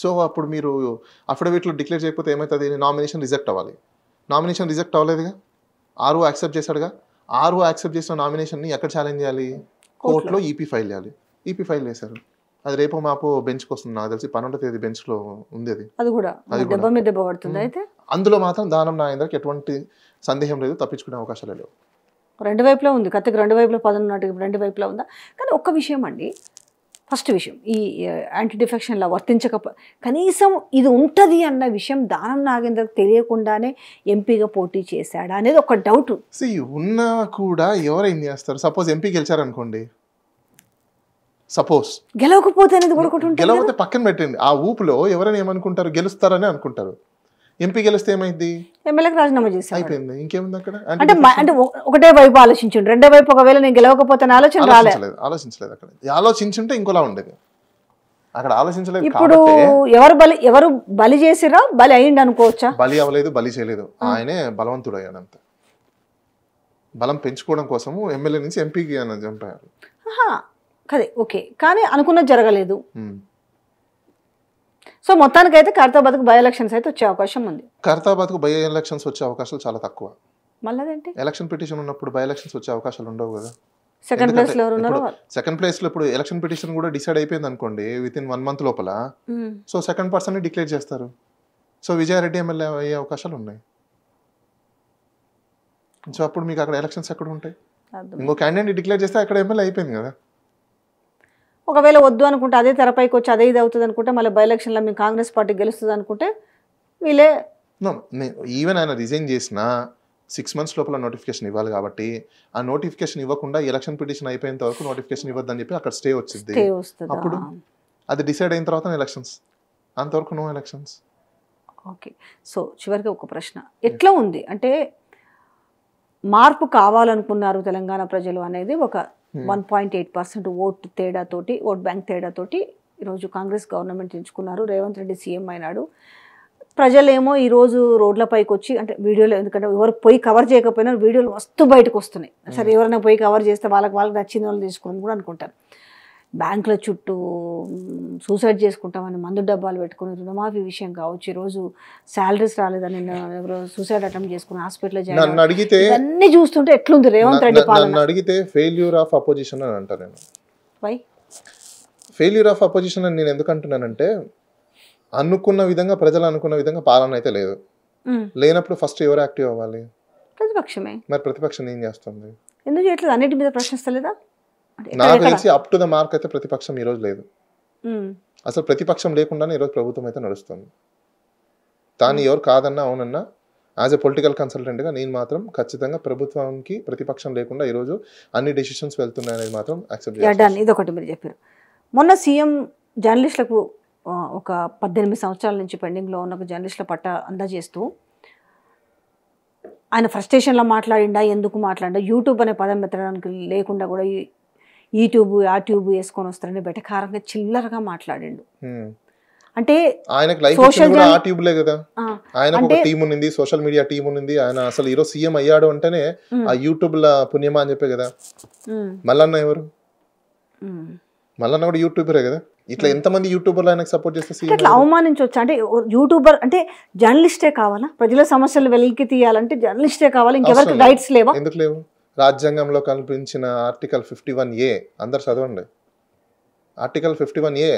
సో అప్పుడు మీరు అఫిడవిట్ లో డిక్లేర్ చేయకపోతే ఏమవుతుంది? నామినేషన్ రిజెక్ట్ అవ్వాలి. నామినేషన్ రిజెక్ట్ అవ్వలేదుగా, ఆరు యాక్సెప్ట్ చేశాడుగా. ఆరు యాక్సెప్ట్ చేసిన నామినేషన్ ని ఎక్కడ ఛాలెంజ్ చేయాలి? కోర్టులో ఈపీ ఫైల్ చేయాలి. ఈపీ ఫైల్ చేశారు. అది రేపు మాపు బెంచ్కి వస్తుంది, నాకు తెలిసి 12వ తేదీ బెంచ్ లో ఉంది. అది కూడా అందులో మాత్రం దానం నాగేంద్రకి ఎటువంటి సందేహం లేదు, తప్పించుకునే అవకాశాలు లేవు. రెండు వైపులా ఉంది, కత్తికి రెండు వైపులా పదం నాటికి రెండు వైపులా ఉందా? కానీ ఒక్క విషయం అండి, ఫస్ట్ విషయం ఈ యాంటీ డిఫెక్షన్లా కనీసం ఇది ఉంటుంది అన్న విషయం దానం నాగేంద్రకు తెలియకుండానే ఎంపీగా పోటీ చేశాడా అనేది ఒక డౌట్. ఉన్నా కూడా ఎవరేం చేస్తారు? సపోజ్ ఎంపీ గెలిచారనుకోండి, సపోజ్ గెలవకపోతే అనేది కూడా గెలవతే పక్కన పెట్టండి, ఆ ఊపులో ఎవరైనా ఏమనుకుంటారు? గెలుస్తారని అనుకుంటారు. ఎంపీ గెలిస్తే ఏమైంది? ఎమ్మెల్యేకి రాజీనామా చేశారు, అయిపోయింది. ఇంకేముంది అక్కడ? అంటే ఒకటే వైపు ఆలోచించండి, రెండో వైపు ఒకవేళ నేను గెలవకపోతే ఆలోచించలేదు. అక్కడ ఆలోచించుంటే ఇంకోలా ఉండేది, అక్కడ ఆలోచించలేదు. ఇప్పుడు ఎవరు బలి చేసిరా? బలి అయ్యింది అనుకోవచ్చా? బలి అవ్వలేదు, బలి చేయలేదు, ఆయనే బలవంతుడు అయ్యాడంత. బలం పెంచుకోవడం కోసము ఎమ్మెల్యే నుంచి ఎంపీకి చంపారు. కదే ఓకే, కానీ అనుకున్నది జరగలేదు. సో మొత్తానికైతే ఖైరతాబాద్కు బై ఎలక్షన్స్ అయితే వచ్చే అవకాశం ఉంది. ఖైరతాబాద్కు బై ఎలక్షన్స్ వచ్చే అవకాశాలు చాలా తక్కువ. మళ్ళీ ఎలక్షన్ పిటిషన్ ఉన్నప్పుడు బై ఎలక్షన్స్ వచ్చే అవకాశాలు ఉండవు కదా. సెకండ్ ప్లేస్ లో ఉన్నారు. సెకండ్ ప్లేస్ లో ఇప్పుడు ఎలక్షన్ పిటిషన్ కూడా డిసైడ్ అయిపోయింది అనుకోండి వితిన్ 1 month లోపల, సో సెకండ్ పర్సన్ ని డిక్లేర్ చేస్తారు. సో విజయారెడ్డి ఎమ్మెల్యే అయ్యే అవకాశాలు ఉన్నాయి. సో అప్పుడు మీకు అక్కడ ఎలక్షన్స్ ఎక్కడ ఉంటాయి? ఇంకో క్యాండిడేట్ డిక్లేర్ చేస్తే అక్కడ ఎమ్మెల్యే అయిపోయింది కదా. ఒకవేళ వద్దు అనుకుంటే అదే తెరపైకి వచ్చి అదే ఇది అవుతుంది అనుకుంటే మళ్ళీ బై ఎలక్షన్లో మీ కాంగ్రెస్ పార్టీ గెలుస్తుంది అనుకుంటే వీళ్ళే ఈవెన్ ఆయన రిజైన్ చేసిన 6 months లోపల నోటిఫికేషన్ ఇవ్వాలి కాబట్టి ఆ నోటిఫికేషన్ ఇవ్వకుండా ఎలక్షన్ పిటిషన్ అయిపోయేంత వరకు నోటిఫికేషన్ ఇవ్వద్దని చెప్పి అక్కడ స్టే వచ్చింది. అప్పుడు అది డిసైడ్ అయిన తర్వాత ఎలక్షన్స్, అంతవరకు నో ఎలక్షన్స్. ఓకే, సో చివరికి ఒక ప్రశ్న, ఎట్లా ఉంది అంటే మార్పు కావాలనుకున్నారు తెలంగాణ ప్రజలు అనేది ఒక 1.8% ఓట్ తేడాతోటి, ఓట్ బ్యాంక్ తేడాతోటి ఈరోజు కాంగ్రెస్ గవర్నమెంట్ ఎంచుకున్నారు. రేవంత్ రెడ్డి సీఎం అయినాడు. ప్రజలేమో ఈరోజు రోడ్లపైకి వచ్చి అంటే వీడియోలు, ఎందుకంటే ఎవరు పోయి కవర్ చేయకపోయినా వీడియోలు మస్తు బయటకు వస్తున్నాయి. సరే ఎవరైనా పోయి కవర్ చేస్తే వాళ్ళకి నచ్చిన వాళ్ళు తీసుకుని కూడా అనుకుంటారు. బ్యాంకుల చుట్టూ సూసైడ్ చేసుకుంటామని మందు డబ్బాలు పెట్టుకుని రుణమాఫీ విషయం కావచ్చు, ఈరోజు శాలరీస్ రాలేదని ఎవరో సూసైడ్ అటెంప్ట్ చేసుకుని హాస్పిటల్లో జాయిన్ అడిగితే ఇవన్నీ చూస్తుంటే ఎట్లుంది రేవంత్ రెడ్డి పాలన? అడిగితే ఫెయిల్యూర్ ఆఫ్ అపోజిషన్ అని అంటారు. నేను వై ఫెయిల్యూర్ ఆఫ్ అపోజిషన్ అని నేను ఎందుకు అంటున్నానంటే, అనుకున్న విధంగా ప్రజలు అనుకున్న విధంగా పాలన అయితే లేదు. లేనప్పుడు ఫస్ట్ ఎవరు యాక్టివ్ అవ్వాలి? ప్రతిపక్షమే. మరి ప్రతిపక్షం ఏం చేస్తుంది? ఎందుకు చేయట్లేదు? అన్నిటి మీద ప్రశ్నిస్తలేదా? నాకు తెలిసి అప్ టు ద మార్క్ అయితే ప్రతిపక్షం ఈ రోజు లేదు. అసలు ప్రతిపక్షం లేకుండానే ఈరోజు ప్రభుత్వం అయితే నడుస్తుంది. దాన్ని ఎవరు కాదన్నా అవునన్నా యాజ్ ఎ పొలిటికల్ కన్సల్టెంట్గా నేను మాత్రం ఖచ్చితంగా ప్రభుత్వానికి ప్రతిపక్షం లేకుండా ఈరోజు అన్ని డెసిషన్స్ వెళ్తున్నాయి అనేది మాత్రం యాక్సెప్ట్ చేస్తాను. ఇది ఒకటి మీరు చెప్పారు. మొన్న సీఎం జర్నలిస్టులకు ఒక 18 సంవత్సరాల నుంచి పెండింగ్లో ఉన్న ఒక జర్నలిస్టుల పట్ట అందజేస్తూ ఆయన ఫ్రస్ట్రేషన్లో మాట్లాడిండా, ఎందుకు మాట్లాడిండా, యూట్యూబ్ అనే పదం పెట్టడానికి లేకుండా కూడా యూట్యూబ్ ఆ ట్యూబ్ వేసుకొని వస్తారని బెటకారంగా చిల్లరగా మాట్లాడిండు. అంటే ఆయనకు లైఫ్ కూడా ఆ ట్యూబ్లే కదా, ఆయనకు ఒక టీం ఉంది, సోషల్ మీడియా టీం ఉంది. ఆయన అసలు ఈరోజు సీఎం అయ్యాడు అంటేనే ఆ యూట్యూబ్ ల పుణ్యమా అని చెప్పే కదా. మల్లన్న ఎవరు? మళ్ళీ కూడా యూట్యూబరే కదా, ఇట్లా ఎంతమంది యూట్యూబర్లు ఆయనకు సపోర్ట్ చేస్తే అంటే ఇట్లా అవమానించవచ్చు అంటే యూట్యూబర్ అంటే జర్నలిస్టే కావాలా? ప్రజల సమస్యలు వెలికి తీయాలంటే జర్నలిస్టే కావాలి, ఇంకెవరికి రైట్స్ లేవా? ఎందుకు లేవు? రాజ్యాంగంలో కల్పించిన ఆర్టికల్ 51A అందరు చదవండి. ఆర్టికల్ 51A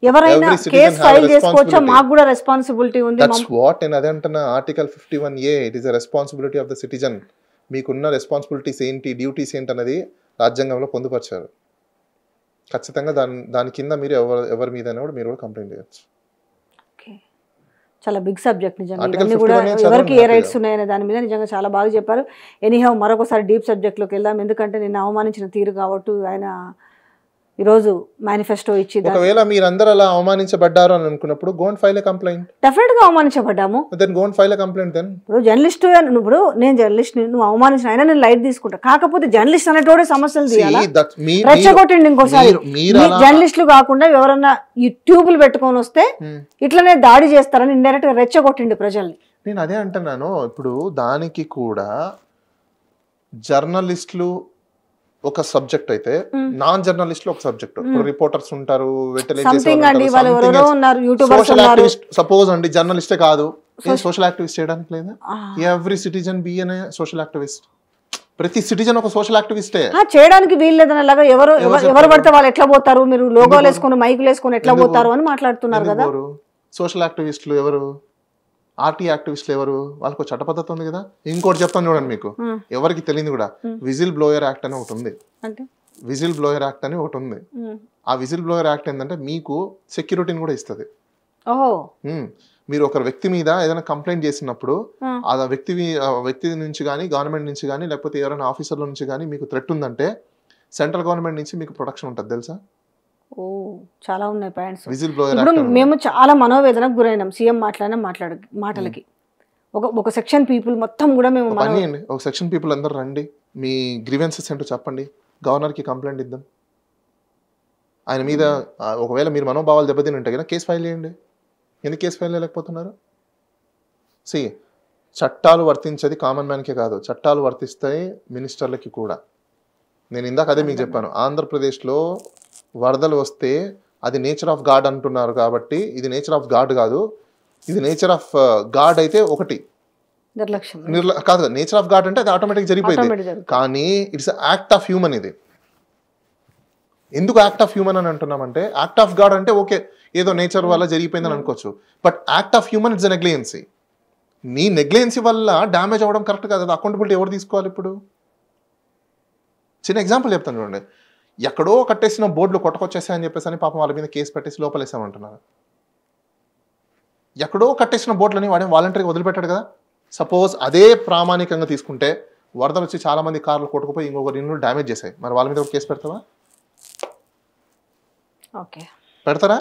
ఎవరైనా కేసు ఫైల్ చేసుకోవచ్చా? మాకు కూడా రెస్పాన్సిబిలిటీ ఉంది. దట్స్ వాట్ నేను అదే అంటున్నా. Article 51A it is a responsibility of the citizen. మీకున్న రెస్పాన్సిబిలిటీస్ ఏంటి, డ్యూటీస్ ఏంటి అనేది రాజ్యాంగంలో పొందుపరిచారు. ఖచ్చితంగా దాని కింద మీరు ఎవరి మీద కూడా మీరు కూడా కంప్లైంట్ చేయొచ్చు. చాలా బిగ్ సబ్జెక్ట్ నిజంగా. ఇవన్నీ కూడా ఎవరికి ఏ రైట్స్ ఉన్నాయనే దాని మీద నిజంగా చాలా బాగా చెప్పారు. ఎనీహౌ మరొకసారి డీప్ సబ్జెక్ట్లోకి వెళ్దాం, ఎందుకంటే నిన్న అవమానించిన తీరు కాబట్టి ఆయన ఈరోజు మేనిఫెస్టో ఇచ్చి, ఒకవేళ మీరందరూ అలా అవమానించబడ్డారు అని అనుకున్నప్పుడు go and file a complaint. Definite గా అవమానించబడ్డాము. Then go and file a complaint. Then ఇప్పుడు జర్నలిస్ట్, ఇప్పుడు నేను జర్నలిస్ట్, నువ్వు అవమానించిన అయినా నేను లైట్ తీసుకుంటా. కాకపోతే జర్నలిస్ట్ అనేటోడే సమస్యలు తీయాలా? రెచ్చగొట్టండి ఇంకోసారి. జర్నలిస్టులు కాకుండా ఎవరన్నా ఈ ట్యూబులు పెట్టుకొని వస్తే ఇట్లనే దాడి చేస్తారని ఇండైరెక్ట్ గా రెచ్చగొట్టిండి ప్రజల్ని. నేను అదే అంటున్నాను. ఇప్పుడు దానికి కూడా జర్నలిస్టులు ఒక సబ్జెక్ట్ అయితే నాన్ జర్నలిస్టులు ఒక సబ్జెక్ట్. ఇప్పుడు రిపోర్టర్స్ ఉంటారు, సోషల్ యాక్టివిస్ట్. సపోజ్ అండి జర్నలిస్టే కాదు, సోషల్ యాక్టివిస్ట్ చేయడానికి లేదా? ఎవ్రీ సిటిజన్ బి అనే సోషల్ యాక్టివిస్ట్. ప్రతి సిటిజన్ ఒక సోషల్ యాక్టివిస్టే. చేయడానికి వీలు లేదనలాగా ఎవరు పడితే వాళ్ళు ఎట్లా పోతారు, మీరు లోగోలు వేసుకొని మైకులు వేసుకొని ఎట్లా పోతారు అని మాట్లాడుతున్నారు కదా. సోషల్ యాక్టివిస్టులు ఎవరు? ఆర్టీ యాక్టివిస్టులు ఎవరు? వాళ్ళకు చట్టపద్ధతి ఉంది కదా. ఇంకోటి చెప్తాను చూడండి, మీకు ఎవరికి తెలియదు కూడా, విజిల్ బ్లోయర్ యాక్ట్ అని ఒకటి ఉంది. విజిల్ బ్లోయర్ యాక్ట్ అని ఒకటి ఉంది. ఆ విజిల్ బ్లోయర్ యాక్ట్ ఏంటంటే మీకు సెక్యూరిటీని కూడా ఇస్తుంది. మీరు ఒక వ్యక్తి మీద ఏదైనా కంప్లైంట్ చేసినప్పుడు ఆ వ్యక్తి నుంచి కానీ, గవర్నమెంట్ నుంచి కానీ, లేకపోతే ఎవరైనా ఆఫీసర్ల నుంచి కానీ మీకు థ్రెట్ ఉందంటే సెంట్రల్ గవర్నమెంట్ నుంచి మీకు ప్రొటెక్షన్ ఉంటుంది తెలుసా? చాలా ఉన్నాయి పాయింట్స్. విజిల్ బ్లోయర్ ఇప్పుడు మేము చాలా మనోవేదనకు గురైనాం సీఎం మాట్లాడిన మాటలకి. ఒక సెక్షన్ పీపుల్ మొత్తం కూడా మేము ఒక సెక్షన్ పీపుల్ అందరూ రండి, మీ గ్రీవెన్సెస్ ఏంటో చెప్పండి, గవర్నర్కి కంప్లైంట్ ఇద్దాం. ఆయన మీద ఒకవేళ మీరు మనోభావాలు దెబ్బతిని ఉంటాయి కదా, కేసు ఫైల్ చేయండి. ఎందుకు కేసు ఫైల్ చేయలేకపోతున్నారు? చట్టాలు వర్తించేది కామన్ మ్యాన్కే కాదు, చట్టాలు వర్తిస్తాయి మినిస్టర్లకి కూడా. నేను ఇందాక అదే మీకు చెప్పాను, ఆంధ్రప్రదేశ్లో వరదలు వస్తే అది నేచర్ ఆఫ్ గాడ్ అంటున్నారు కాబట్టి ఇది నేచర్ ఆఫ్ గాడ్ కాదు, ఇది నేచర్ ఆఫ్ గాడ్ అయితే ఒకటి కాదు. నేచర్ ఆఫ్ గాడ్ అంటే అది ఆటోమేటిక్ జరిగిపోయింది, కానీ ఇట్స్ యాక్ట్ ఆఫ్ హ్యూమన్. ఇది ఎందుకు యాక్ట్ ఆఫ్ హ్యూమన్ అని అంటున్నామంటే, యాక్ట్ ఆఫ్ గాడ్ అంటే ఓకే ఏదో నేచర్ వల్ల జరిగిపోయిందని అనుకోవచ్చు, but act of human it's negligence. నీ నెగ్లిజెన్సీ వల్ల డ్యామేజ్ అవ్వడం కరెక్ట్ కాదు. అకౌంటబిలిటీ ఎవరు తీసుకోవాలి? ఇప్పుడు చిన్న ఎగ్జాంపుల్ చెప్తాను చూడండి. ఎక్కడో కట్టేసిన బోర్డులు కొట్టకొచ్చేసాయని చెప్పేసి పాపం వాళ్ళ మీద కేసు పెట్టేసి లోపలేసామంటున్నారు. ఎక్కడో కట్టేసిన బోర్డులని వాడే వాలంటరీగా వదిలిపెట్టాడు కదా. సపోజ్ అదే ప్రామాణికంగా తీసుకుంటే వరదలు వచ్చి చాలా మంది కార్లు కొట్టుకుపోయి ఇంకొకరి ఇల్లు డ్యామేజ్ చేశాయి, మరి వాళ్ళ మీద ఒక కేసు పెడతావా? పెడతారా?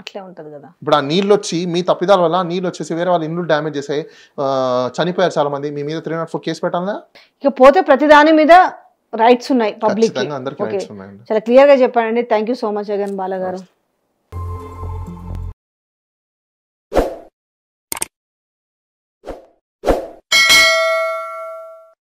అట్లే ఉంటది కదా. ఇప్పుడు ఆ నీళ్ళు వచ్చి మీ తప్పిదాల వల్ల నీళ్ళు వచ్చేసి వేరే వాళ్ళ ఇల్లు డ్యామేజ్ చేసాయి, చనిపోయారు చాలా మంది, మీ మీద 304 కేసు పెట్టాలా? ఇక పోతే ప్రతి దాని మీద రైట్స్ ఉన్నాయి పబ్లిక్. చాలా క్లియర్ గా చెప్పండి. Thank you so much again Bala గారు.